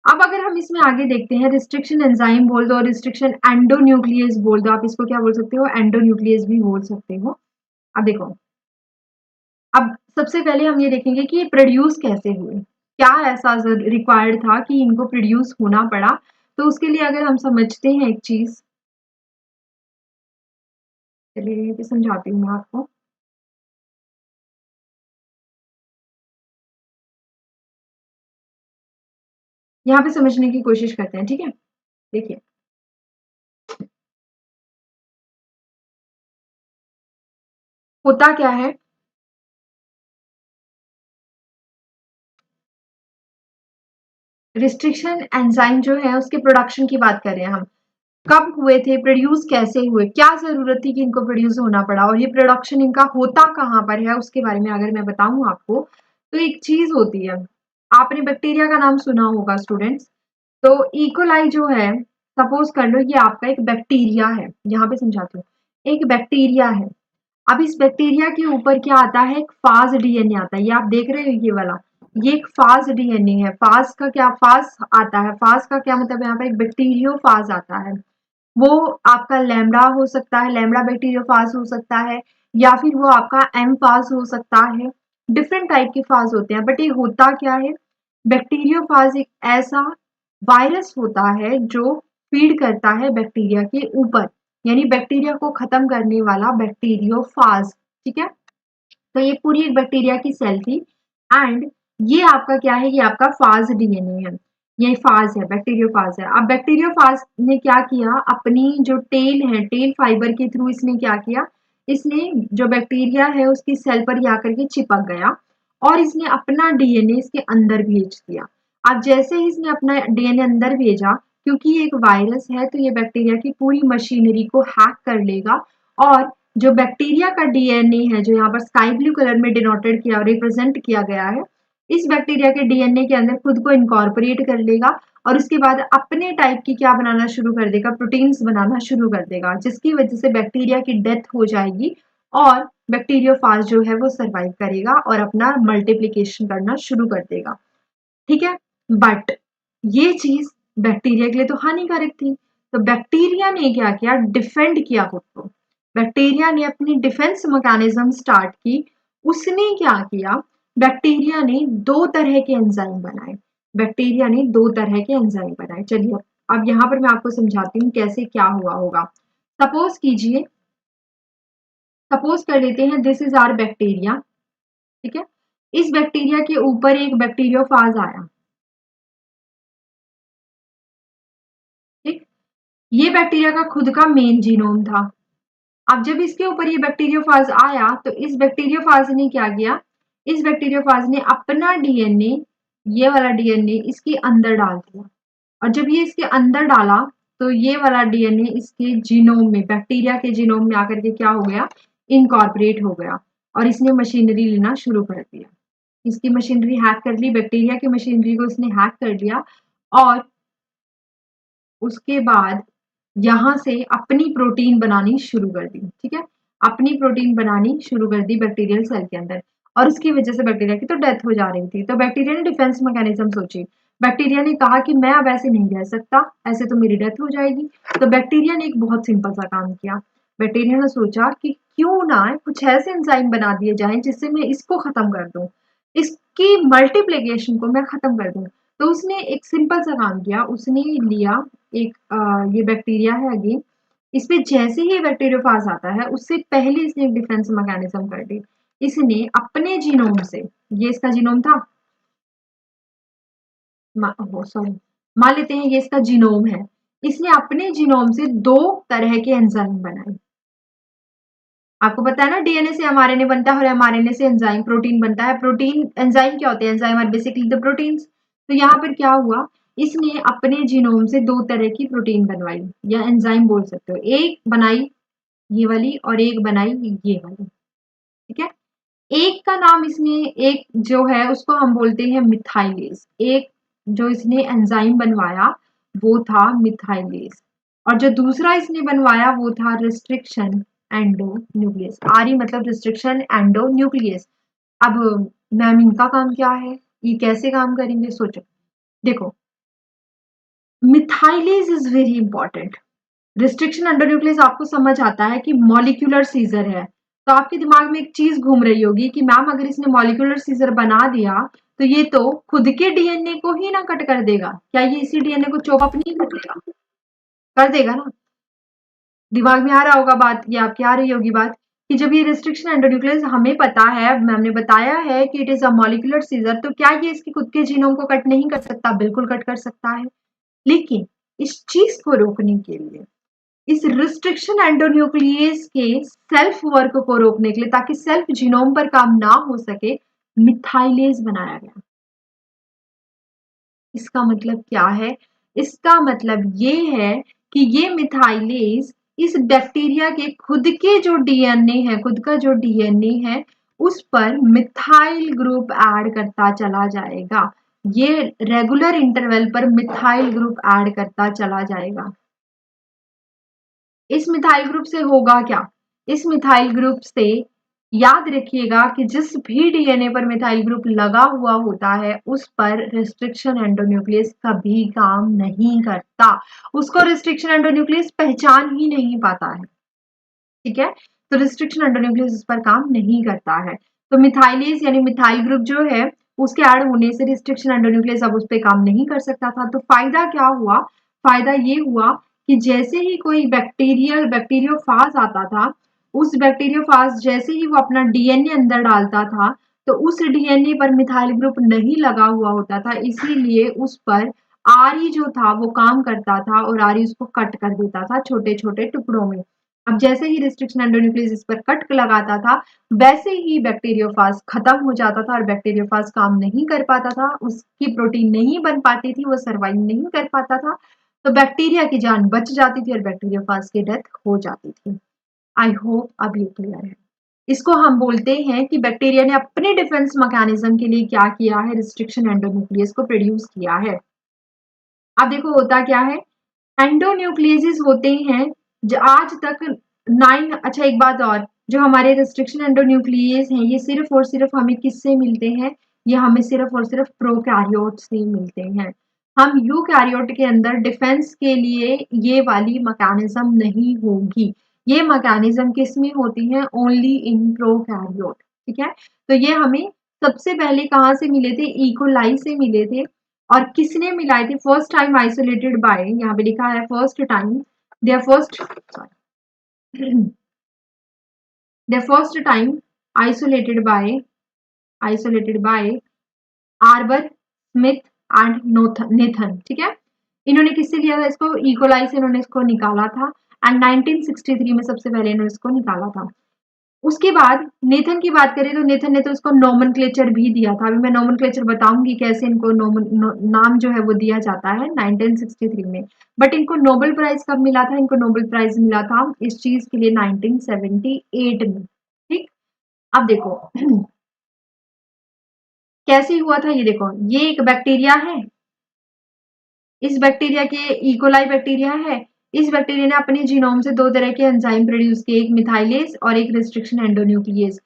अब अगर हम इसमें आगे देखते हैं, रिस्ट्रिक्शन एंजाइम बोल दो, रिस्ट्रिक्शन एंडोन्यूक्लियस बोल दो, आप इसको क्या बोल सकते हो, एंडोन्यूक्लियस भी बोल सकते हो। अब देखो, अब सबसे पहले हम ये देखेंगे कि ये प्रोड्यूस कैसे हुए, क्या ऐसा रिक्वायर्ड था कि इनको प्रोड्यूस होना पड़ा। तो उसके लिए अगर हम समझते हैं एक चीज, चलिए ये समझाती हूँ मैं आपको। यहाँ पे समझने की कोशिश करते हैं। ठीक है, देखिए होता क्या है, रिस्ट्रिक्शन एंजाइम जो है उसके प्रोडक्शन की बात कर रहे हैं हम। कब हुए थे, प्रोड्यूस कैसे हुए, क्या जरूरत थी कि इनको प्रोड्यूस होना पड़ा, और ये प्रोडक्शन इनका होता कहाँ पर है उसके बारे में अगर मैं बताऊं आपको, तो एक चीज होती है, आपने बैक्टीरिया का नाम सुना होगा स्टूडेंट्स। तो इकोलाई जो है, सपोज कर लो ये आपका एक बैक्टीरिया है, यहाँ पे समझाती हूँ, एक बैक्टीरिया है। अब इस बैक्टीरिया के ऊपर क्या आता है, एक फाज डीएनए आता है, ये आप देख रहे हो ये वाला, ये एक फाज डीएनए है। फाज का क्या, फाज आता है, फाज का क्या मतलब, यहाँ पर एक बैक्टीरियो फाज आता है। वो आपका लैम्डा हो सकता है, लैम्डा बैक्टीरियोफाज हो सकता है, या फिर वो आपका एम फाज हो सकता है। डिफरेंट टाइप के फाज होते हैं, बट ये होता क्या है, बैक्टीरियोफाज एक ऐसा वायरस होता है जो फीड करता है बैक्टीरिया के ऊपर, यानी बैक्टीरिया को खत्म करने वाला बैक्टीरियोफाज। ठीक है, तो ये पूरी एक बैक्टीरिया की सेल थी, एंड ये आपका क्या है, ये आपका फाज डीएनए है, ये फाज है, बैक्टीरियोफाज है। अब बैक्टीरियोफाज ने क्या किया, अपनी जो टेल है, टेल फाइबर के थ्रू इसने क्या किया, इसने जो बैक्टीरिया है उसकी सेल पर आकर के चिपक गया, और इसने अपना डीएनए इसके अंदर भेज दिया। अब जैसे ही इसने अपना डीएनए अंदर भेजा, क्योंकि ये एक वायरस है, तो ये बैक्टीरिया की पूरी मशीनरी को हैक कर लेगा, और जो बैक्टीरिया का डीएनए है, जो यहाँ पर स्काई ब्लू कलर में डिनोटेड किया, रिप्रेजेंट किया गया है, इस बैक्टीरिया के डीएनए के अंदर खुद को इनकॉर्पोरेट कर लेगा, और उसके बाद अपने टाइप की क्या बनाना शुरू कर देगा, प्रोटीन्स बनाना शुरू कर देगा, जिसकी वजह से बैक्टीरिया की डेथ हो जाएगी, और बैक्टीरियोफाज जो है वो सरवाइव करेगा और अपना मल्टीप्लीकेशन करना शुरू कर देगा। ठीक है, बट ये चीज बैक्टीरिया के लिए तो हानिकारक थी, तो बैक्टीरिया ने क्या किया, डिफेंड किया खुद को। बैक्टीरिया ने अपनी डिफेंस मैकेनिज्म स्टार्ट की। उसने क्या किया, बैक्टीरिया ने दो तरह के एंजाइम बनाए, बैक्टीरिया ने दो तरह के एंजाइम बनाए। चलिए अब यहाँ पर मैं आपको समझाती हूँ कैसे क्या हुआ होगा। सपोज कीजिए, सपोज कर लेते हैं दिस इज आर बैक्टीरिया। ठीक है, इस बैक्टीरिया के ऊपर एक बैक्टीरियोफाज आया। ठीक, ये बैक्टीरिया का खुद का मेन जीनोम था। अब जब इसके ऊपर ये बैक्टीरियोफाज आया, तो इस बैक्टीरियोफाज ने क्या किया, इस बैक्टीरियोफाज ने अपना डीएनए, ये वाला डीएनए इसके अंदर डाल दिया, और जब ये इसके अंदर डाला, तो ये वाला डीएनए इसके जीनोम में, बैक्टीरिया के जीनोम में आकर के क्या हो गया, इनकॉर्पोरेट हो गया, और इसने मशीनरी लेना शुरू कर दिया। इसकी मशीनरी हैक कर ली, बैक्टीरिया की मशीनरी को इसने हैक कर लिया, और उसके बाद यहाँ से अपनी प्रोटीन बनानी शुरू कर दी। ठीक है, अपनी प्रोटीन बनानी शुरू कर दी बैक्टीरियल सेल के अंदर, और उसकी वजह से बैक्टीरिया की तो डेथ हो जा रही थी। तो बैक्टीरिया ने डिफेंस मैकेनिज्म सोची, बैक्टीरिया ने कहा कि मैं अब ऐसे नहीं रह सकता, ऐसे तो मेरी डेथ हो जाएगी। तो बैक्टीरिया ने एक बहुत सिंपल सा काम किया, बैक्टीरिया ने सोचा कि क्यों ना कुछ ऐसे एंजाइम बना दिए जाएं जिससे मैं इसको खत्म कर दूं, इसकी मल्टीप्लिकेशन को मैं खत्म कर दूं। तो उसने एक सिंपल सा काम किया, उसने लिया एक ये बैक्टीरिया है अगेन, इस पे जैसे ही बैक्टीरियोफाज आता है, उससे पहले इसने एक डिफेंस मैकेनिज्म कर दी। इसने अपने जीनोम से, ये इसका जीनोम था, सॉरी, मान लेते हैं ये इसका जीनोम है, इसने अपने जीनोम से दो तरह के एंजाइम बनाए। आपको पता है ना, डीएनए से एमआरएनए बनता है और एमआरएनए से एंजाइम प्रोटीन बनता है। प्रोटीन एंजाइम क्या होते हैं, enzyme are basically the proteins. तो यहाँ पर क्या हुआ, इसने अपने जीनोम से दो तरह की प्रोटीन बनवाई, या एंजाइम बोल सकते हो, एक बनाई ये वाली और एक बनाई ये वाली। ठीक है, एक का नाम इसने, एक जो है उसको हम बोलते हैं मिथाइलेज, एक जो इसने एंजाइम बनवाया वो था मिथाइलेज। और जो दूसरा इसने बनवाया वो था रिस्ट्रिक्शन एंडो न्यूक्लियस। आरई मतलब रिस्ट्रिक्शन एंडो न्यूक्लियस। अब मैम इनका काम क्या है, ये कैसे काम करेंगे, सोचो। देखो, methylase is very important. Restriction endonuclease आपको समझ आता है कि मॉलिक्यूलर सीजर है, तो आपके दिमाग में एक चीज घूम रही होगी कि मैम अगर इसने मॉलिक्यूलर सीजर बना दिया तो ये तो खुद के डीएनए को ही ना कट कर देगा, क्या ये इसी डीएनए को चोप अप नहीं करेगा? कर देगा ना। दिमाग में आ रहा होगा बात, ये आपकी आ रही होगी बात कि जब ये रिस्ट्रिक्शन एंडोन्यूक्लियस हमें पता है, हमने बताया है कि it is a molecular scissor, तो क्या ये इसके खुद के जीनोम को कट नहीं कर सकता? बिल्कुल कट कर सकता है। लेकिन इस चीज को रोकने के लिए, इस रिस्ट्रिक्शन एंडोन्यूक्लियस के सेल्फ वर्क को रोकने के लिए, ताकि सेल्फ जीनोम पर काम ना हो सके, मिथाइलेज बनाया गया। इसका मतलब क्या है? इसका मतलब ये है कि ये मिथाइलेज इस बैक्टीरिया के खुद के जो डीएनए है, खुद का जो डीएनए है, उस पर मिथाइल ग्रुप ऐड करता चला जाएगा। ये रेगुलर इंटरवल पर मिथाइल ग्रुप ऐड करता चला जाएगा। इस मिथाइल ग्रुप से होगा क्या? इस मिथाइल ग्रुप से याद रखिएगा कि जिस भी डीएनए पर मिथाइल ग्रुप लगा हुआ होता है उस पर रिस्ट्रिक्शन एंडोन्यूक्लियस कभी काम नहीं करता, उसको रिस्ट्रिक्शन एंडोन्यूक्लियस पहचान ही नहीं पाता है। ठीक है, तो रिस्ट्रिक्शन एंडोन्यूक्लियस इस पर काम नहीं करता है। तो मिथाइलेज यानी मिथाइल ग्रुप जो है उसके ऐड होने से रिस्ट्रिक्शन एंडोन्यूक्लियस अब उस पर काम नहीं कर सकता था। तो फायदा क्या हुआ? फायदा ये हुआ कि जैसे ही कोई बैक्टीरियोफाज आता था, उस बैक्टीरियोफाज जैसे ही वो अपना डीएनए अंदर डालता था, तो उस डीएनए पर मिथाइल ग्रुप नहीं लगा हुआ होता था, इसीलिए उस पर आरई जो था वो काम करता था और आरई उसको कट कर देता था छोटे छोटे टुकड़ों में। अब जैसे ही रिस्ट्रिक्शन एंडोन्यूक्लियस इस पर कट लगाता था, वैसे ही बैक्टीरियोफाज खत्म हो जाता था और बैक्टीरियोफाज काम नहीं कर पाता था, उसकी प्रोटीन नहीं बन पाती थी, वो सर्वाइव नहीं कर पाता था, तो बैक्टीरिया की जान बच जाती थी और बैक्टीरियोफाज की डेथ हो जाती थी। आई होप अब ये क्लियर है। इसको हम बोलते हैं कि बैक्टीरिया ने अपने डिफेंस मैकेनिज्म के लिए क्या किया है, रिस्ट्रिक्शन एंडोन्यूक्लियस को प्रोड्यूस किया है। अब देखो होता क्या है, एंडोन्यूक्लियस होते हैं जो आज तक 9, अच्छा एक बात और, जो हमारे रिस्ट्रिक्शन एंडोन्यूक्लियस हैं ये सिर्फ और सिर्फ हमें किससे मिलते हैं? ये हमें सिर्फ और सिर्फ प्रोकैरियोट से मिलते हैं। हम यूकैरियोट के अंदर डिफेंस के लिए ये वाली मैकेनिज्म नहीं होगी। ये मैकेनिज्म किस में होती है? Only in prokaryote. ठीक है, तो ये हमें सबसे पहले कहाँ से मिले थे? इकोलाई से मिले थे। और किसने मिलाए थे? फर्स्ट टाइम आइसोलेटेड बाय, यहाँ पे लिखा है first time, there first there first time isolated by Arber Smith and Nathan. ठीक है, इन्होंने किससे लिया था इसको? इकोलाई से इन्होंने इसको निकाला था एंड 1963 में सबसे पहले इन्होंने इसको निकाला था। उसके बाद नेथन की बात करें तो नेथन ने तो इसको नोमेनक्लेचर भी दिया था। अभी मैं नोमेनक्लेचर बताऊंगी कैसे इनको नाम जो है वो दिया जाता है 1963 में। बट इनको नोबेल प्राइज कब मिला था? इनको नोबेल प्राइज मिला था इस चीज के लिए 1978 में। ठीक, अब देखो कैसे हुआ था ये देखो, ये एक बैक्टीरिया है, इस बैक्टीरिया के इकोलाई बैक्टीरिया है, इस बैक्टीरिया ने अपने जीनोम से दो तरह के एंजाइम प्रोड्यूस किए, एक मिथाइलेज और एक रिस्ट्रिक्शन एंडोन्यूक्लियस।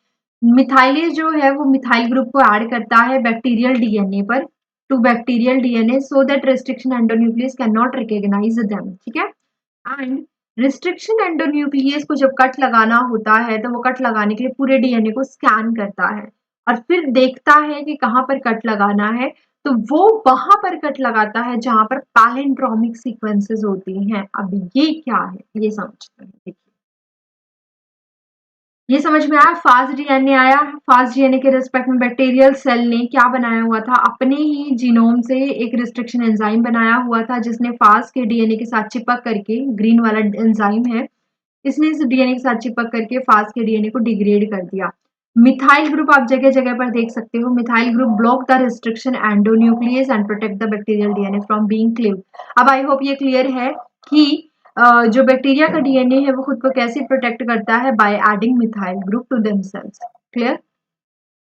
मिथाइलेज जो है वो मिथाइल ग्रुप को ऐड करता है बैक्टीरियल डीएनए पर, to bacterial DNA, so that restriction endonuclease can not recognise them. ठीक है, एंड रिस्ट्रिक्शन एंडोन्यूक्लियस को जब कट लगाना होता है तो वो कट लगाने के लिए पूरे डीएनए को स्कैन करता है और फिर देखता है कि कहाँ पर कट लगाना है, तो वो वहां पर कट लगाता है जहां पर पैलिंड्रोमिक सीक्वेंसेस होती हैं। अब ये क्या है ये समझते हैं। देखिए, ये समझ में आया? फास्ट डीएनए आया। फास्ट डीएनए के रिस्पेक्ट में बैक्टीरियल सेल ने क्या बनाया हुआ था? अपने ही जीनोम से एक रिस्ट्रिक्शन एंजाइम बनाया हुआ था जिसने फास्ट के डीएनए के साथ चिपक करके, ग्रीन वाला एंजाइम है, इसने इस डीएनए के साथ चिपक करके फास्ट के डीएनए को डिग्रेड कर दिया। मिथाइल ग्रुप आप जगह जगह पर देख सकते हो, methyl group block the restriction endonuclease and protect the bacterial DNA from being cleaved. अब आई होप ये क्लियर है कि जो बैक्टीरिया का डीएनए है वो खुद को कैसे प्रोटेक्ट करता है? By adding methyl group to themselves. Clear?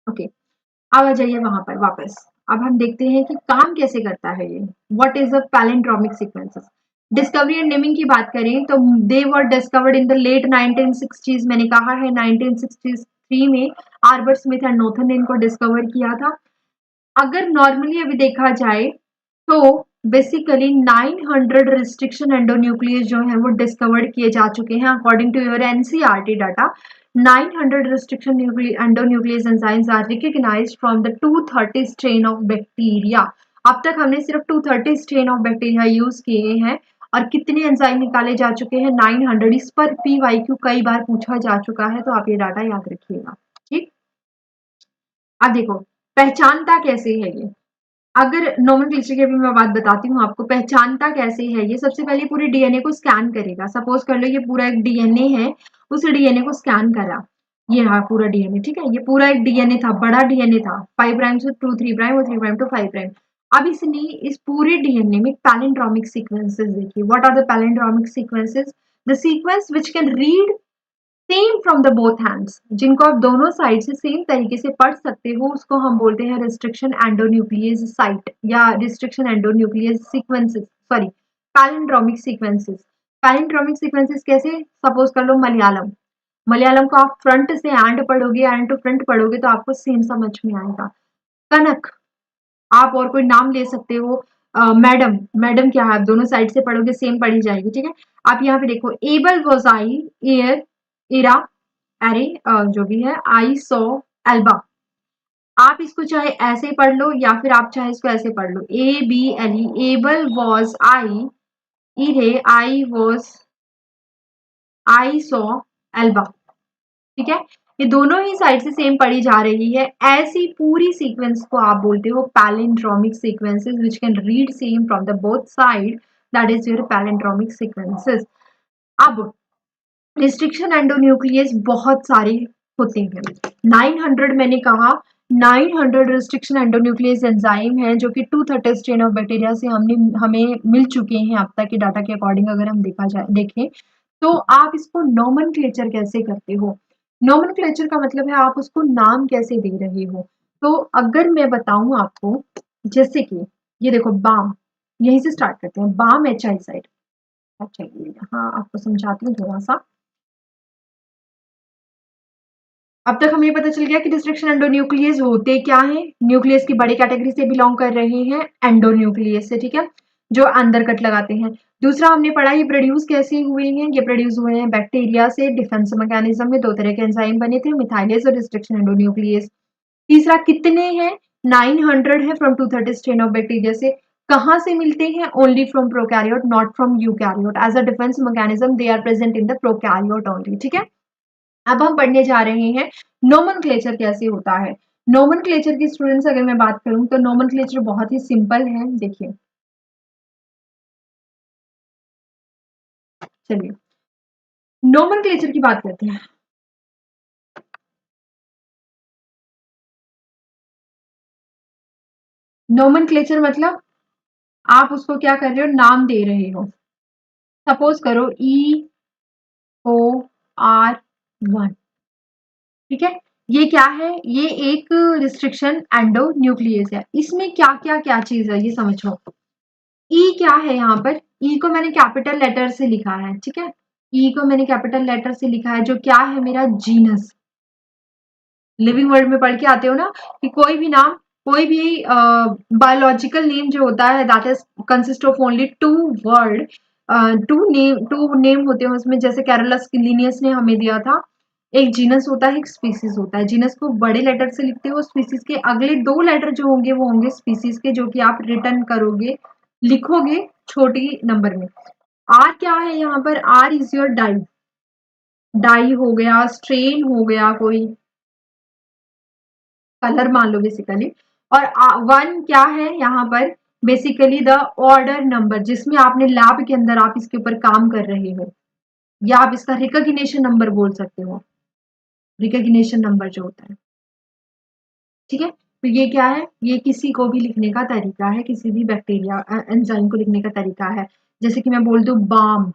Okay, अब आ जाइए वहां पर वापस। अब हम देखते हैं कि काम कैसे करता है ये, what is a palindromic sequences. Discovery and naming की बात करें तो they were discovered in the late 1960s, मैंने कहा है 1963 में आर्बर्ट स्मिथ एंड नोथन ने इनको डिस्कवर किया था। अगर नॉर्मली अभी देखा जाए तो बेसिकली 900 रिस्ट्रिक्शन एंडोन्यूक्लियस जो है वो डिस्कवर्ड किए जा चुके हैं according to your NCERT data. 900 restriction endonuclease enzymes are recognized from the 230 strain of bacteria। अब तक हमने सिर्फ 230 स्ट्रेन ऑफ बैक्टीरिया यूज किए हैं और कितने एंजाइम निकाले जा चुके हैं 900। इस पर पीवाईक्यू कई बार पूछा जा चुका है, तो आप ये डाटा याद रखिएगा। ठीक, अब देखो पहचानता कैसे है ये। अगर नोमेनक्लेचर की भी मैं बात बताती हूँ आपको, पहचानता कैसे है ये। सबसे पहले पूरे डीएनए को स्कैन करेगा। सपोज कर लो ये पूरा एक डीएनए है, उस डीएनए को स्कैन करा, ये रहा पूरा डीएनए। ठीक है, ये पूरा एक डीएनए था, बड़ा डीएनए था, 5 प्राइम से 2 3 प्राइम और 3 प्राइम टू 5 प्राइम। अब इसने इस पूरे डीएनए में पैलिंड्रोमिक सीक्वेंसेस देखिए। What are the palindromic sequences? The sequence which can read same from the both hands, जिनको आप दोनों साइड से सेम तरीके से पढ़ सकते हो, उसको हम बोलते हैं रिस्ट्रिक्शन एंडोन्यूक्लियस साइट या restriction endonuclease sequences, sorry palindromic sequences. Palindromic sequences कैसे? सपोज कर लो मलयालम, मलयालम को आप फ्रंट से एंड पढ़ोगे, एंड टू फ्रंट पढ़ोगे तो आपको सेम समझ में आएगा। कनक, आप और कोई नाम ले सकते हो। मैडम, मैडम क्या है, आप दोनों साइड से पढ़ोगे सेम पढ़ी जाएगी। ठीक है, आप यहाँ पे देखो able was I, air, era, array, जो भी है, आई सॉ, एल्बा। आप इसको चाहे ऐसे पढ़ लो या फिर आप चाहे इसको ऐसे पढ़ लो, A B L E, able was I, ere, I was, I saw, Elba. ठीक है, ये दोनों ही साइड से सेम पढ़ी जा रही है। ऐसी पूरी सीक्वेंस को आप बोलते हो palindromic sequences which can read same from the both side, that is your palindromic sequences. अब रिस्ट्रिक्शन एंडोन्यूक्लियस बहुत सारे होते हैं। 900 मैंने कहा, 900 रिस्ट्रिक्शन एंडोन्यूक्लियस एंजाइम है जो कि 230 स्ट्रेन ऑफ बैक्टीरिया से हमें मिल चुके हैं अब तक के डाटा के अकॉर्डिंग। अगर हम देखा जाए देखें तो आप इसको नोमेनक्लेचर कैसे करते हो? नोमेनक्लेचर का मतलब है आप उसको नाम कैसे दे रहे हो। तो अगर मैं बताऊं आपको, जैसे कि ये देखो बाम, यहीं से स्टार्ट करते हैं। बाम एच आई साइड, अच्छा हाँ आपको समझाती हूँ थोड़ा सा। अब तक हमें पता चल गया कि डिस्ट्रिक्शन एंडोन्यूक्लियस होते क्या हैं। न्यूक्लियस की बड़ी कैटेगरी से बिलोंग कर रहे हैं, एंडोन्यूक्लियस से। ठीक है, जो अंदर कट लगाते हैं। दूसरा हमने पढ़ा ये प्रोड्यूस कैसे हुए हैं। ये प्रोड्यूस हुए हैं बैक्टीरिया से। डिफेंस मैकेनिज्म में दो तरह के एंजाइम बने थे, मिथाइलेज और डिस्ट्रिक्शन एंडोन्यूक्लियस। तीसरा कितने हैं? 900 है फ्रॉम 230 स्ट्रेन ऑफ बैक्टीरिया से। कहाँ से मिलते हैं? Only from prokaryote, not from eukaryote. As a defence mechanism they are present in the prokaryote only. ठीक है, अब हम पढ़ने जा रहे हैं नोमेनक्लेचर कैसे होता है। नोमेनक्लेचर की स्टूडेंट्स अगर मैं बात करूं तो नोमेनक्लेचर बहुत ही सिंपल है। देखिए, चलिए नोमेनक्लेचर की बात करते हैं। नोमेनक्लेचर मतलब आप उसको क्या कर रहे हो, नाम दे रहे हो। सपोज करो EOR1। ठीक है, ये क्या है? ये एक रिस्ट्रिक्शन एंडो न्यूक्लियस है। इसमें क्या क्या क्या चीज है ये समझो। ई क्या है यहाँ पर? ई को मैंने कैपिटल लेटर से लिखा है। ठीक है, ई को मैंने कैपिटल लेटर से लिखा है, जो क्या है मेरा जीनस। लिविंग वर्ल्ड में पढ़ के आते हो ना कि कोई भी नाम, कोई भी बायोलॉजिकल नेम जो होता है that is consist of only two word, two name होते हैं उसमें। जैसे कैरोलस लिनियस ने हमें दिया था, एक जीनस होता है, एक स्पीसीज होता है। जीनस को बड़े लेटर से लिखते हो, स्पीसीज के अगले दो लेटर जो होंगे वो होंगे स्पीसीज के, जो कि आप रिटर्न करोगे, लिखोगे छोटी नंबर में। आर क्या है यहाँ पर? R is your dye, dye हो गया, स्ट्रेन हो गया, कोई कलर मान लो बेसिकली। और वन क्या है यहाँ पर? बेसिकली द ऑर्डर नंबर, जिसमें आपने लैब के अंदर आप इसके ऊपर काम कर रहे हो, या आप इसका रिकॉग्निशन नंबर बोल सकते हो, रिकॉग्निशन नंबर जो होता है। ठीक है, तो ये क्या है? ये किसी को भी लिखने का तरीका है, किसी भी बैक्टीरिया एंजाइम को लिखने का तरीका है। जैसे कि मैं बोल दूं बाम,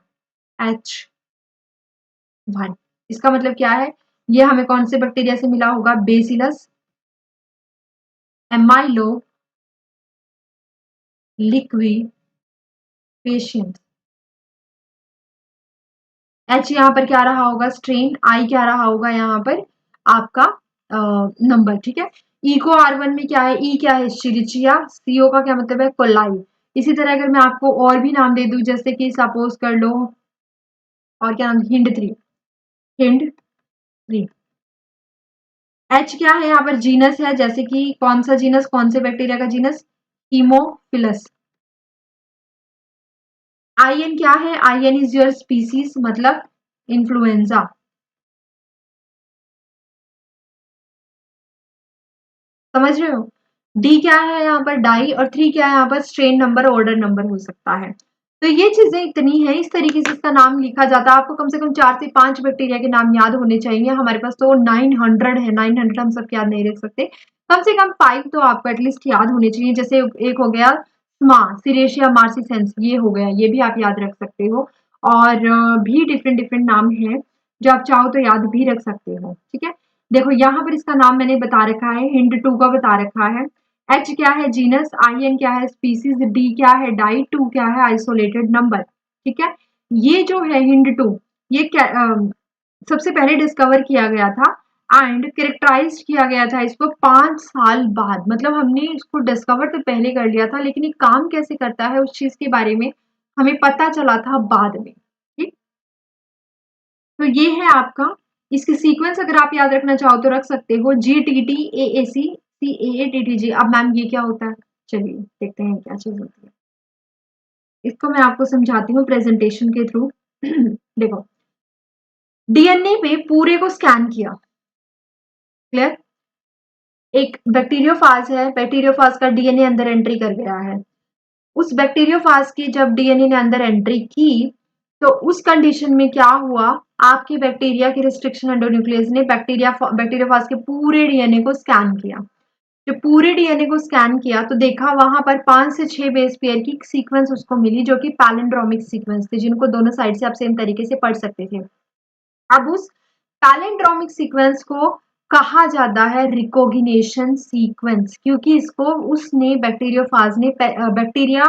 H1, इसका मतलब क्या है? ये हमें कौन से बैक्टीरिया से मिला होगा? Bacillus एमाइलो लिक्वी patient. H यहाँ पर क्या रहा होगा स्ट्रेन, I क्या रहा होगा यहाँ पर आपका नंबर, ठीक है। E को R1 में क्या है, E क्या है शिरिचिया, CO का क्या मतलब है कोलाई। इसी तरह अगर मैं आपको और भी नाम दे दूं, जैसे कि सपोज कर लो, और क्या नाम, हिंड 3, हिंड 3। H क्या है यहाँ पर जीनस है, जैसे कि कौन सा जीनस, कौन से बैक्टीरिया का जीनस, हीमोफिलस। IN क्या है, IN इज योर स्पीसीज, मतलब इन्फ्लुएंजा। समझ रहे हो। डी क्या है यहाँ पर डाई, और 3 क्या है यहाँ पर स्ट्रेन नंबर, ऑर्डर नंबर हो सकता है। तो ये चीजें इतनी है, इस तरीके से इसका नाम लिखा जाता है। आपको कम से कम 4 से 5 बैक्टीरिया के नाम याद होने चाहिए। हमारे पास तो 900 है, 900 हम सब याद नहीं रख सकते, कम से कम 5 तो आपको एटलीस्ट याद होने चाहिए। जैसे एक हो गया स्मा, सिरेशिया मार्सिसेंस, ये हो गया, ये भी आप याद रख सकते हो। और भी डिफरेंट डिफरेंट नाम है जो आप चाहो तो याद भी रख सकते हो, ठीक है। देखो यहाँ पर इसका नाम मैंने बता रखा है, हिंड 2 का बता रखा है। एच क्या है जीनस, IN क्या है स्पीसीज, डी क्या है डाई, 2 क्या है आइसोलेटेड नंबर, ठीक है। ये जो है हिंड 2, ये क्या सबसे पहले डिस्कवर किया गया था एंड कैरेक्टराइज किया गया था इसको 5 साल बाद। मतलब हमने इसको डिस्कवर तो पहले कर लिया था, लेकिन ये काम कैसे करता है उस चीज के बारे में हमें पता चला था बाद में, ठीक। तो ये है आपका, इसकी सीक्वेंस अगर आप याद रखना चाहो तो रख सकते हो, GTT AAC CAA TTG। अब मैम ये क्या होता है, चलिए देखते हैं क्या चीज होती है। इसको मैं आपको समझाती हूँ प्रेजेंटेशन के थ्रू। देखो, DNA पे पूरे को स्कैन किया, क्लियर। एक बैक्टीरियोफाज है, बैक्टीरियोफाज का DNA अंदर एंट्री कर गया है। उस बैक्टीरियोफाज की जब DNA ने अंदर एंट्री की, तो उस कंडीशन में क्या हुआ, आपके बैक्टीरिया की रिस्ट्रिक्शन एंडोन्यूक्लियस ने बैक्टीरियोफाज के पूरे DNA को स्कैन किया। जब पूरे DNA को स्कैन किया तो देखा वहां पर 5 से 6 बेस पेयर की सीक्वेंस उसको मिली, जो कि पैलिंड्रोमिक सीक्वेंस थे, जिनको दोनों साइड से आप सेम तरीके से पढ़ सकते थे। अब उस पैलिंड्रोमिक सीक्वेंस को कहा जाता है रिकॉग्निशन सीक्वेंस, क्योंकि इसको उसने बैक्टीरियोफाज ने बैक्टीरिया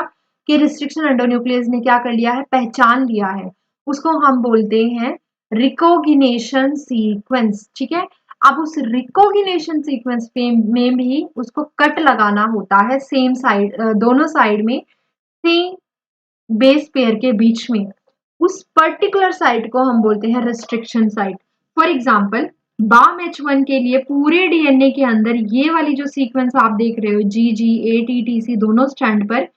के रिस्ट्रिक्शन एंडोन्यूक्लियस ने क्या कर लिया है, पहचान लिया है। उसको हम बोलते हैं रिकॉग्निशन सीक्वेंस, ठीक है। अब उस रिकॉग्निशन सीक्वेंस पे में भी उसको कट लगाना होता है सेम साइड, दोनों साइड में सेम बेस पेयर के बीच में। उस पर्टिकुलर साइट को हम बोलते हैं restriction site. For example, BAM-H1 के लिए पूरे DNA के अंदर ये वाली जो सीक्वेंस आप देख रहे हो, GGA TTC दोनों स्टैंड पर,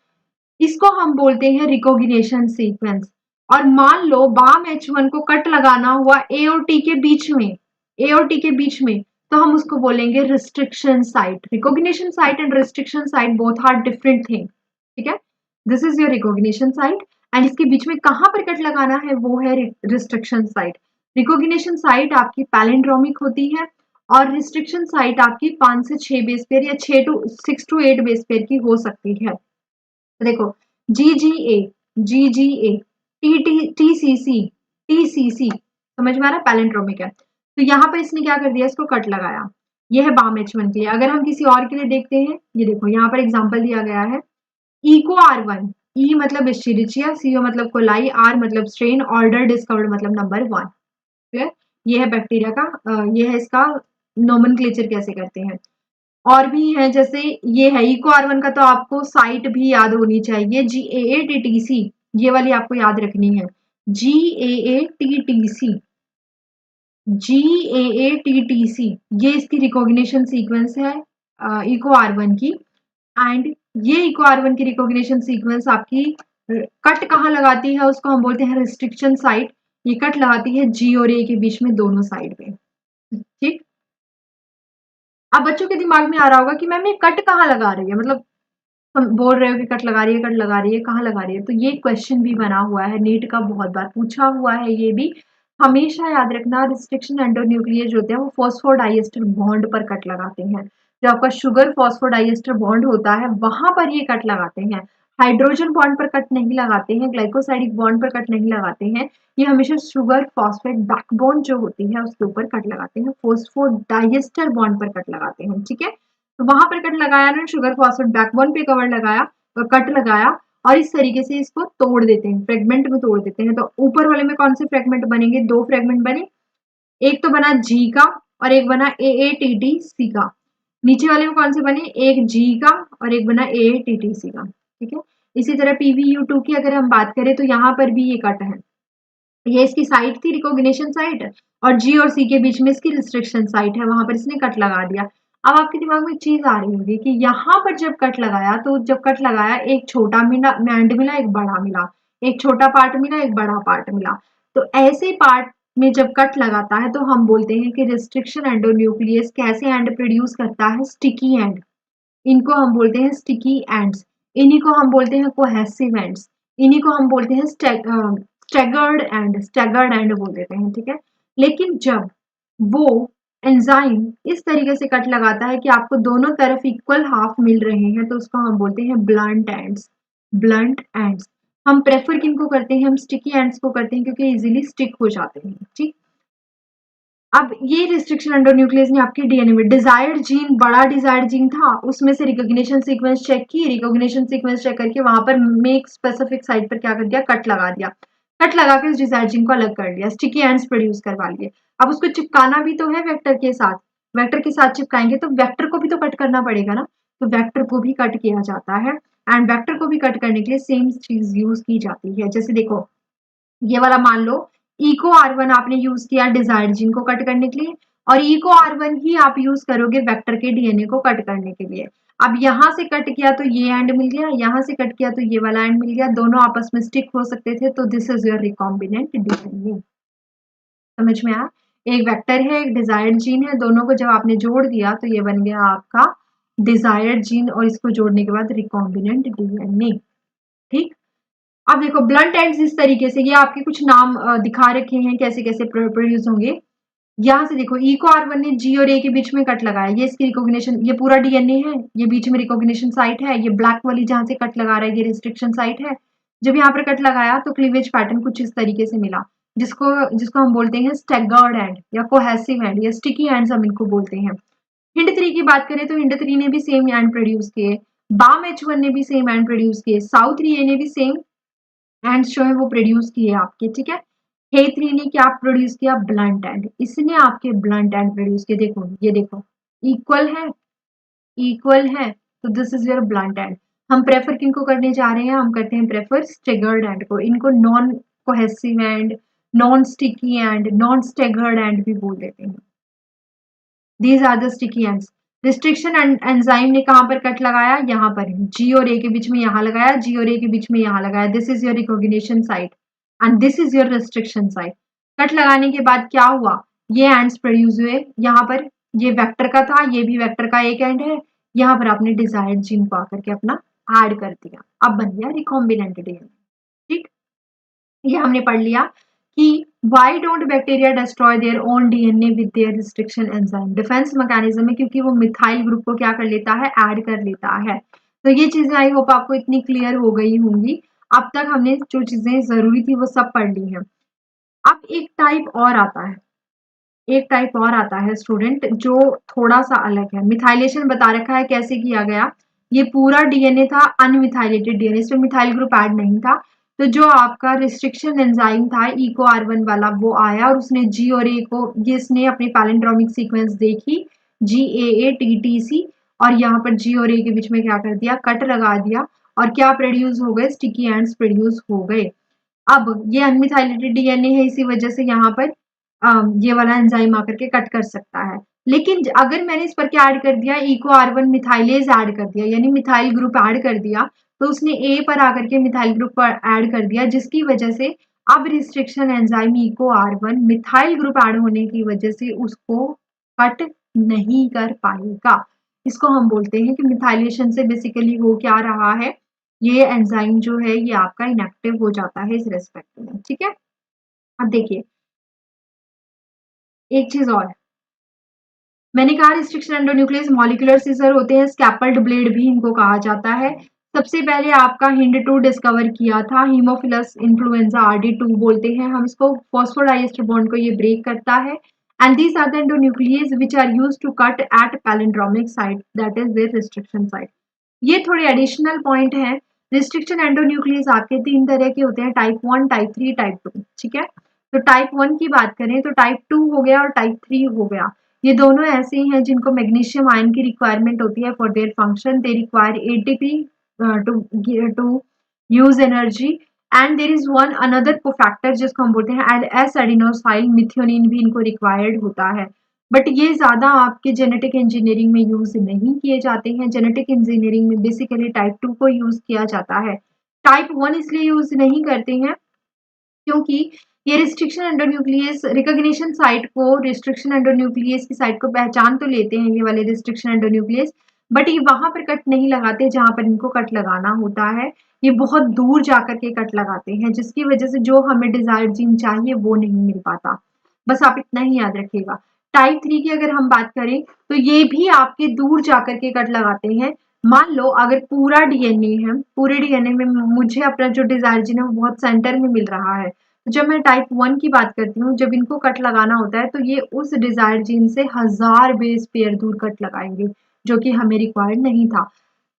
इसको हम बोलते हैं रिकॉग्निशन सीक्वेंस। और मान लो BAM-H1 को कट लगाना हुआ A और T के बीच में, A और T के बीच में, तो हम उसको बोलेंगे restriction site. Recognition site and restriction site both are different thing, ठीक है। This is your recognition site and इसके बीच में कहां पर कट लगाना है, वो है रिस्ट्रिक्शन साइट। रिकॉग्निशन साइट आपकी पैलिंड्रोमिक होती है और रिस्ट्रिक्शन साइट आपकी 5 से 6 बेस पेयर या 6 to 8 बेस पेयर की हो सकती है। देखो, GGA GGA TTTCC TCC, समझ में आ रहा है, पैलिंड्रोमिक है। तो यहाँ पर इसने क्या कर दिया, इसको कट लगाया। ये है BAM-H1 के लिए। अगर हम किसी और के लिए देखते हैं, ये देखो यहाँ पर एग्जांपल दिया गया है, E को R1, E मतलब एस्चेरिचिया, CO मतलब कोलाई, R मतलब स्ट्रेन, ऑर्डर डिस्कवर्ड मतलब नंबर 1, ठीक है। ये है बैक्टीरिया का, ये है इसका नोमेनक्लेचर कैसे करते हैं। और भी है, जैसे ये है इको R1 का, तो आपको साइट भी याद होनी चाहिए, GAATTC, ये वाली आपको याद रखनी है, GAATTC GAATTC, ये इसकी रिकॉग्निशन सीक्वेंस है इको R1 की। एंड ये इको R1 की रिकॉग्निशन सीक्वेंस आपकी कट कहाँ लगाती है, उसको हम बोलते हैं रिस्ट्रिक्शन साइट। ये कट लगाती है G और A के बीच में, दोनों साइड पे, ठीक। अब बच्चों के दिमाग में आ रहा होगा कि मैम ये कट कहाँ लगा रही है, मतलब हम बोल रहे हो कि कट लगा रही है, कट लगा रही है, कहाँ लगा रही है। तो ये क्वेश्चन भी बना हुआ है, नीट का बहुत बार पूछा हुआ है ये भी। हमेशा याद रखना, रिस्ट्रिक्शन एंडोन्यूक्लियस जो होते हैं वो फॉस्फोडाइएस्टर बॉन्ड पर कट लगाते हैं। जो आपका शुगर फॉस्फोडाइएस्टर बॉन्ड होता है वहां पर ये कट लगाते हैं। हाइड्रोजन बॉन्ड पर कट नहीं लगाते हैं, ग्लाइकोसाइडिक बॉन्ड पर कट नहीं लगाते हैं। ये हमेशा शुगर फॉस्फेट बैकबोन जो होती है उसके ऊपर कट लगाते हैं, फॉस्फोडाइएस्टर बॉन्ड पर कट लगाते हैं, ठीक है। तो वहां पर कट लगाया ना, शुगर फॉस्फेट बैकबोन पे कवर लगाया, कट लगाया, और इस तरीके से इसको तोड़ देते हैं, फ्रेगमेंट में तोड़ देते हैं। तो ऊपर वाले में कौन से फ्रेगमेंट बनेंगे? 2 फ्रेगमेंट बने, एक तो बना जी का और एक बना AATTC का। नीचे वाले में कौन से बने? एक जी का और एक बना AATTC का। ठीक है, इसी तरह PVU2 की अगर हम बात करें तो यहाँ पर भी ये कट है, ये इसकी साइट थी रिकॉग्निशन साइट, और जी और सी के बीच में इसकी रिस्ट्रिक्शन साइट है, वहां पर इसने कट लगा दिया। अब आपके दिमाग में एक चीज आ रही होगी कि यहाँ पर जब कट लगाया तो जब कट लगाया एक छोटा मिला बैंड मिला, एक बड़ा मिला, एक छोटा पार्ट मिला, एक बड़ा पार्ट मिला। तो ऐसे पार्ट में जब कट लगाता है तो हम बोलते हैं कि रिस्ट्रिक्शन एंडोन्यूक्लियस कैसे एंड प्रोड्यूस करता है? Sticky and. इनको हम बोलते हैं स्टिकी एंड्स, इन्हीं को हम बोलते हैं कोहेसिव एंड्स, इन्हीं को हम बोलते हैं स्टैगर्ड एंड बोल देते हैं। ठीक है, लेकिन जब वो एंजाइम इस तरीके से कट लगाता है कि आपको दोनों तरफ इक्वल हाफ मिल रहे हैं तो उसको हम बोलते हैं ब्लंट एंड्स। ब्लंट एंड्स हम प्रेफर किनको करते हैं? हम स्टिकी एंड्स को करते हैं क्योंकि इजीली स्टिक हो जाते हैं। ठीक, अब ये रिस्ट्रिक्शन एंडोन्यूक्लियस ने आपके डीएनए में डिजायर्ड जीन, बड़ा डिजायर्ड जीन था, उसमें से रिकॉग्निशन सीक्वेंस चेक की, रिकॉग्निशन सीक्वेंस चेक करके वहां पर मेक स्पेसिफिक साइट पर क्या कर दिया? कट लगा दिया। कट लगा के उस डिजायर्ड जीन को अलग कर लिया, स्टिकी एंड्स प्रोड्यूस करवा लिए। अब उसको चिपकाना भी तो है वेक्टर के साथ, वेक्टर के साथ चिपकाएंगे तो वेक्टर को भी तो कट करना पड़ेगा ना, तो वेक्टर को भी कट किया जाता है। एंड वेक्टर को भी कट करने के लिए सेम चीज यूज की जाती है। जैसे देखो, ये वाला मान लो इको R1 आपने यूज किया डिजायर्ड जीन को कट करने के लिए, और इको R1 ही आप यूज करोगे वेक्टर के डीएनए को कट करने के लिए। अब यहां से कट किया तो ये एंड मिल गया, यहां से कट किया तो ये वाला एंड मिल गया, दोनों आपस में स्टिक हो सकते थे, तो this is your recombinant DNA. समझ में आया? एक वेक्टर है, एक डिजायर्ड जीन है, दोनों को जब आपने जोड़ दिया तो ये बन गया आपका डिजायर्ड जीन, और इसको जोड़ने के बाद रिकॉम्बिनेंट डीएनए। ठीक, अब देखो ब्लंट एंड्स इस तरीके से, ये आपके कुछ नाम दिखा रखे हैं कैसे कैसे प्रोड्यूस होंगे। यहाँ से देखो इको R1 ने जी और ए के बीच में कट लगाया, ये इसकी रिकॉग्निशन, ये पूरा डीएनए है, ये बीच में रिकॉग्निशन साइट है, ये ब्लैक वाली जहां से कट लगा रहा है ये रिस्ट्रिक्शन साइट है। जब यहाँ पर कट लगाया तो क्लीवेज पैटर्न कुछ इस तरीके से मिला, जिसको जिसको हम बोलते हैं स्टैगर्ड एंड या कोहेसिव एंड या स्टिकी एंड्स हम इनको बोलते हैं। हिंड 3 की बात करें तो हिंड 3 ने भी सेम एंड प्रोड्यूस किए, बाम H1 ने भी सेम एंड प्रोड्यूस किए, साउथ 3A ने भी सेम एंड जो है वो प्रोड्यूस किए आपके। ठीक है, हे 3 ने क्या प्रोड्यूस किया? ब्लंट एंड, इसने आपके ब्लंट एंड प्रोड्यूस किए। देखो ये देखो, इक्वल है, इक्वल है, तो this is your blunt and. हम प्रेफर किनको करने जा रहे हैं? हम करते हैं प्रेफर स्टेगर्ड एंड को, इनको non cohesive end, non sticky end, non staggered end भी बोल देते हैं। These are the sticky ends. Restriction enzyme ने कहां पर कट लगाया? यहाँ पर, जी और ए के बीच में यहाँ लगाया, जी और ए के बीच में यहाँ लगाया, this is your recognition site and this is your restriction site. Cut लगाने के बाद क्या हुआ? ये एंड्स प्रोड्यूस हुए, यहाँ पर ये वेक्टर का था, ये भी वेक्टर का एक एंड है, यहाँ पर आपने डिजायर्ड जीन को आकर के अपना ऐड कर दिया, अब बन गया रिकॉम्बिनेंट डीएनए। ठीक, ये हमने पढ़ लिया कि why don't bacteria destroy their own DNA with their restriction enzyme? Defence mechanism है, क्योंकि वो मिथाइल ग्रुप को क्या कर लेता है? ऐड कर लेता है। तो ये चीजें आई होप आपको इतनी क्लियर हो गई होंगी। अब तक हमने जो चीजें जरूरी थी वो सब पढ़ ली हैं। अब एक टाइप और आता है, एक टाइप और आता है स्टूडेंट जो थोड़ा सा अलग है। मिथाइलेशन बता रखा है कैसे किया गया, ये पूरा डीएनए था अनमिथाइलेटेड डीएनए, इसमें मिथाइल ग्रुप ऐड नहीं था। तो जो आपका रिस्ट्रिक्शन एंजाइम था इको R1 वाला वो आया और उसने जी और ए को, ये इसने अपनी पैलिंड्रोमिक सीक्वेंस देखी GAATTC, और यहाँ पर जी और ए के बीच में क्या कर दिया? कट लगा दिया, और क्या प्रोड्यूस हो गए? स्टिकी एंड्स प्रोड्यूस हो गए। अब ये अनमिथाइलेटेड डीएनए है, इसी वजह से यहाँ पर ये वाला एंजाइम आकर के कट कर सकता है। लेकिन अगर मैंने इस पर क्या ऐड कर दिया? इको R1 मिथाइलेज ऐड कर दिया, यानी मिथाइल ग्रुप ऐड कर दिया, तो उसने ए पर आकर के मिथाइल ग्रुप पर ऐड कर दिया, जिसकी वजह से अब restriction enzyme eco R1 methyl group add होने की वजह से उसको कट नहीं कर पाएगा। इसको हम बोलते हैं कि मिथाइलेशन से बेसिकली हो क्या रहा है, ये एंजाइम जो है ये आपका इनएक्टिव हो जाता है इस रेस्पेक्ट में। ठीक है, अब देखिए एक चीज और, मैंने कहा रिस्ट्रिक्शन एंडोन्यूक्लियस मॉलिक्यूलर सीजर होते हैं, स्कैपल्ड ब्लेड भी इनको कहा जाता है। सबसे पहले आपका हिंड 2 डिस्कवर किया था, हीमोफिलस इन्फ्लुएंजा RD2 बोलते हैं हम इसको, फॉस्फोडाइएस्टर बॉन्ड को ये ब्रेक करता है। And these are the endonuclease which are used to cut at palindromic site, that is their restriction site. ये थोड़े एडिशनल पॉइंट हैं। रिस्ट्रिक्शन एंडोन्यूक्लियस आपके 3 तरह के होते हैं, टाइप 1, टाइप 3, टाइप 2, ठीक है। तो टाइप 1 की बात करें तो टाइप 2 हो गया और टाइप 3 हो गया। ये दोनों ऐसे हैं जिनको मैग्नीशियम आयन की रिक्वायरमेंट होती है for their function. They require ATP to use energy, and there is one another cofactor जिसको हम बोलते हैं एस एडिनोसाइल मिथ्योनिन भी इनको रिक्वायर्ड होता है। बट ये ज़्यादा आपके जेनेटिक इंजीनियरिंग में यूज़ नहीं किए जाते हैं। जेनेटिक इंजीनियरिंग में बेसिकली टाइप 2 को यूज़ किया जाता है। टाइप 1 इसलिए यूज़ नहीं करते हैं क्योंकि ये रिस्ट्रिक्शन एंडोन्यूक्लियस रिकॉग्निशन साइट को, रिस्ट्रिक्शन एंडोन्यूक्लियस की साइट को पहचान तो लेते हैं ये वाले रिस्ट्रिक्शन एंडोन्यूक्लियस, बट ये वहां पर कट नहीं लगाते जहां पर इनको कट लगाना होता है। ये बहुत दूर जाकर के कट लगाते हैं, जिसकी वजह से जो हमें डिजायर्ड जीन चाहिए वो नहीं मिल पाता। बस आप इतना ही याद रखिएगा। टाइप 3 की अगर हम बात करें तो ये भी आपके दूर जाकर के कट लगाते हैं। मान लो अगर पूरा डीएनए है, पूरे डीएनए में मुझे अपना जो डिजायर जीन है वो बहुत सेंटर में मिल रहा है, तो जब मैं टाइप 1 की बात करती हूँ, जब इनको कट लगाना होता है तो ये उस डिजायर जीन से 1000 बेस पेयर दूर कट लगाएंगे, जो कि हमें रिक्वायर्ड नहीं था।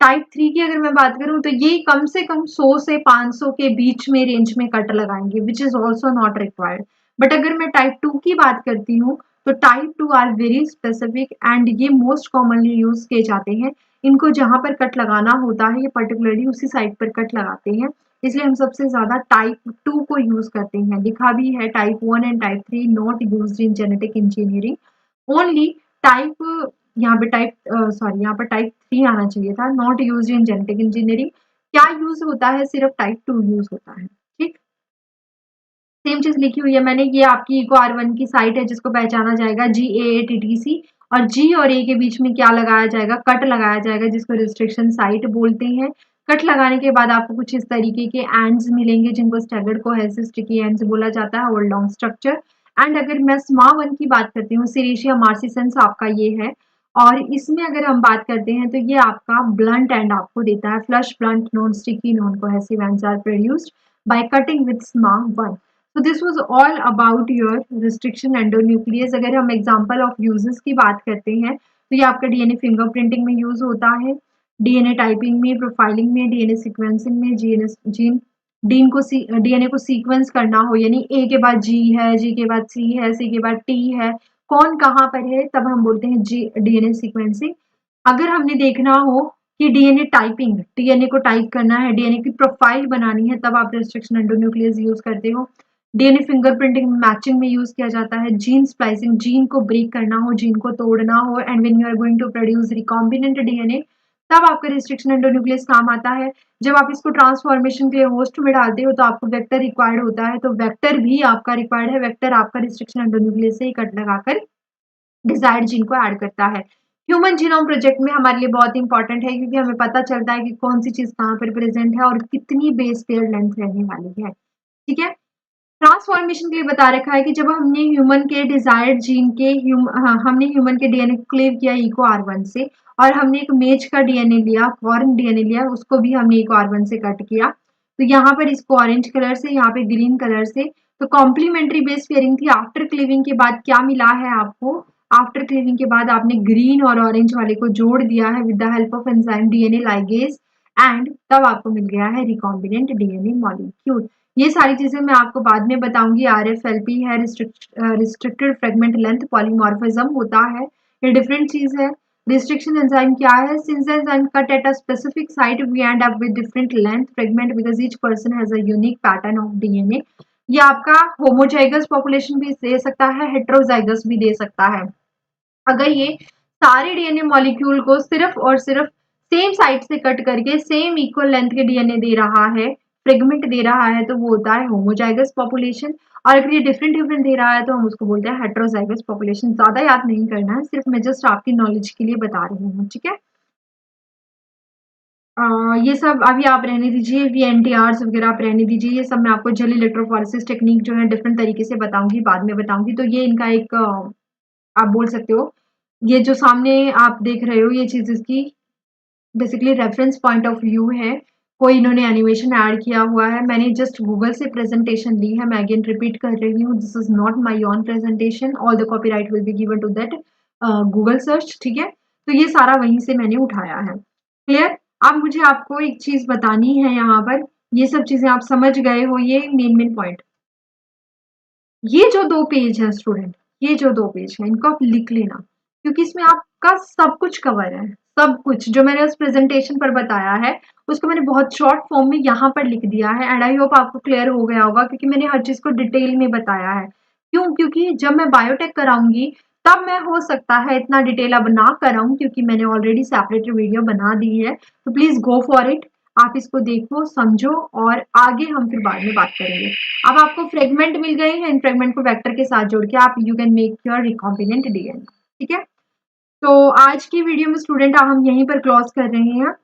टाइप 3 की अगर मैं बात करूँ तो ये कम से कम 100 से 500 के बीच में रेंज में कट लगाएंगे, which is also not required. But अगर मैं टाइप 2 की बात करती हूँ तो type 2 are very specific and ये मोस्ट कॉमनली यूज किए जाते हैं। इनको जहां पर कट लगाना होता है ये पर्टिकुलरली उसी साइट पर कट लगाते हैं, इसलिए हम सबसे ज्यादा टाइप 2 को यूज करते हैं। लिखा भी है type 1 and type 3 not used in genetic engineering only. Type यहाँ पे टाइप सॉरी यहाँ पर टाइप 3 आना चाहिए था, not used in genetic engineering. क्या यूज होता है, सिर्फ टाइप 2 यूज होता है, ठीक। सेम चीज लिखी हुई है मैंने, ये आपकी इको R1 की साइट है जिसको पहचाना जाएगा GAATTC, और G और A के बीच में क्या लगाया जाएगा, कट लगाया जाएगा, जिसको रिस्ट्रिक्शन साइट बोलते हैं। कट लगाने के बाद आपको कुछ इस तरीके के एंड्स मिलेंगे जिनको स्टैगर्ड कोहेसिव स्टिकी एंड्स बोला जाता है, और लॉन्ग स्ट्रक्चर। एंड अगर मैं SMA1 की बात करती हूँ, सीरेशिया मार्सिसेंस आपका ये है, और इसमें अगर हम बात करते हैं तो ये आपका ब्लंट एंड आपको देता है, flush blunt non sticky non cohesive ends are produced by cutting with SMA1। So this was all about your restriction endonuclease। अगर हम एग्जांपल ऑफ यूजेस की बात करते हैं तो ये आपका डीएनए फिंगरप्रिंटिंग में यूज होता है, डीएनए टाइपिंग में, प्रोफाइलिंग में, डीएनए सीक्वेंसिंग में, डीएनए को सीक्वेंस करना हो, यानी ए के बाद जी है, जी के बाद सी है, सी के बाद टी है, कौन कहाँ पर है, तब हम बोलते हैं जी डीएनए सीक्वेंसिंग। अगर हमने देखना हो कि डीएनए टाइपिंग, डीएनए को टाइप करना है, डीएनए की प्रोफाइल बनानी है, तब आप रिस्ट्रिक्शन एंडोन्यूक्लियस यूज करते हो। डीएनए फिंगरप्रिंटिंग मैचिंग में यूज किया जाता है। जीन स्प्लाइसिंग, जीन को ब्रेक करना हो, जीन को तोड़ना हो, and when you are going to produce recombinant DNA, तब आपका रिस्ट्रिक्शन एंडोन्यूक्लियस काम आता है। जब आप इसको ट्रांसफॉर्मेशन के लिए होस्ट में डालते हो तो आपको वेक्टर रिक्वायर्ड होता है, तो वेक्टर भी आपका रिक्वायर्ड है। वेक्टर आपका रिस्ट्रिक्शन एंडोन्यूक्लियस से ही कट लगाकर डिजायर्ड जीन को ऐड करता है। ह्यूमन जीनोम प्रोजेक्ट में हमारे लिए बहुत इंपॉर्टेंट है, क्योंकि हमें पता चलता है कि कौन सी चीज कहाँ पर प्रेजेंट है और कितनी बेस पेयर लेंथ रहने वाली है, ठीक है। ट्रांसफॉर्मेशन के लिए बता रखा है कि जब हमने ह्यूमन के डिजायर्ड जीन के हमने ह्यूमन के डीएनए को क्लेव किया इको R1 से, और हमने एक मेज का डीएनए लिया, फॉरेन डीएनए लिया, उसको भी हमने इको R1 से कट किया, तो यहाँ पर इसको ऑरेंज कलर से, यहाँ पे ग्रीन कलर से, तो कॉम्प्लीमेंट्री बेस पेयरिंग थी। आफ्टर क्लीविंग के बाद क्या मिला है आपको, आफ्टर क्लीविंग के बाद आपने ग्रीन और ऑरेंज वाले को जोड़ दिया है with the help of enzyme DNA ligase, and तब आपको मिल गया है रिकॉम्बिनेंट डीएनए मॉलिक्यूल। ये सारी चीजें मैं आपको बाद में बताऊंगी। RFLP है, रिस्ट्रिक्टेड फ्रेगमेंट लेंथ पॉलीमॉर्फिज्म होता है, ये डिफरेंट चीज है। रिस्ट्रिक्शन एंजाइम क्या है, since enzyme cut at a specific site we end up with different length fragment because each person has a unique pattern of DNA. ये आपका होमोजाइगस पॉपुलेशन भी दे सकता है, हेट्रोजाइगस भी दे सकता है। अगर ये सारे डीएनए मॉलिक्यूल को सिर्फ और सिर्फ सेम साइड से कट करके सेम इक्वल लेंथ के डीएनए दे रहा है, फ्रेगमेंट दे रहा है, तो वो होता है होमोजाइगस पॉपुलेशन। और अगर ये डिफरेंट डिफरेंट दे रहा है तो हम उसको बोलते हैं हेट्रोजाइगस पॉपुलेशन। ज्यादा याद नहीं करना है, सिर्फ मैं जस्ट आपकी नॉलेज के लिए बता रही हूँ, ठीक है। ये सब अभी आप रहने दीजिए, VNTRs वगैरह आप रहने दीजिए, ये सब मैं आपको जेल इलेक्ट्रोफोरेसिस टेक्निक जो है डिफरेंट तरीके से बताऊंगी, बाद में बताऊंगी। तो ये इनका एक आप बोल सकते हो, ये जो सामने आप देख रहे हो ये चीज इसकी basically reference point of view है, कोई इन्होंने एनिमेशन ऐड किया हुआ है, मैंने जस्ट गूगल से प्रेजेंटेशन ली है। मैं अगेन रिपीट कर रही हूँ, this is not my own presentation, all the copyright will be given to that Google search, ठीक है। तो ये सारा वहीं से मैंने उठाया है, क्लियर। अब मुझे आपको एक चीज़ बतानी है यहाँ पर, ये सब चीज़ें आप समझ गए हो, ये मेन पॉइंट। ये जो 2 पेज है स्टूडेंट, ये जो 2 पेज है इनको आप लिख लेना, क्योंकि इसमें आपका सब कुछ कवर है। सब कुछ जो मैंने उस प्रेजेंटेशन पर बताया है, उसको मैंने बहुत शॉर्ट फॉर्म में यहाँ पर लिख दिया है एंड आई होप आपको क्लियर हो गया होगा, क्योंकि मैंने हर चीज़ को डिटेल में बताया है। क्यों? क्योंकि जब मैं बायोटेक कराऊंगी तब मैं हो सकता है इतना डिटेल अब ना कराऊं, क्योंकि मैंने ऑलरेडी सेपरेट वीडियो बना दी है। तो प्लीज़ गो फॉर इट। आप इसको देखो, समझो और आगे हम फिर बाद में बात करेंगे। अब आपको फ्रेगमेंट मिल गए हैं, इन फ्रेगमेंट को वेक्टर के साथ जोड़ के आप you can make your recombinant DNA. ठीक है, तो आज की वीडियो में स्टूडेंट हम यहीं पर क्लोज कर रहे हैं।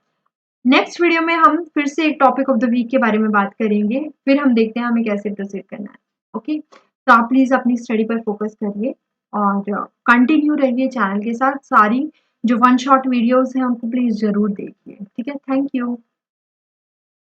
नेक्स्ट वीडियो में हम फिर से एक टॉपिक ऑफ द वीक के बारे में बात करेंगे, फिर हम देखते हैं हमें कैसे प्रोसीड करना है। ओके, तो आप प्लीज अपनी स्टडी पर फोकस करिए और कंटिन्यू रहिए चैनल के साथ। सारी जो वन शॉट वीडियोस हैं उनको प्लीज जरूर देखिए। ठीक है, थैंक यू।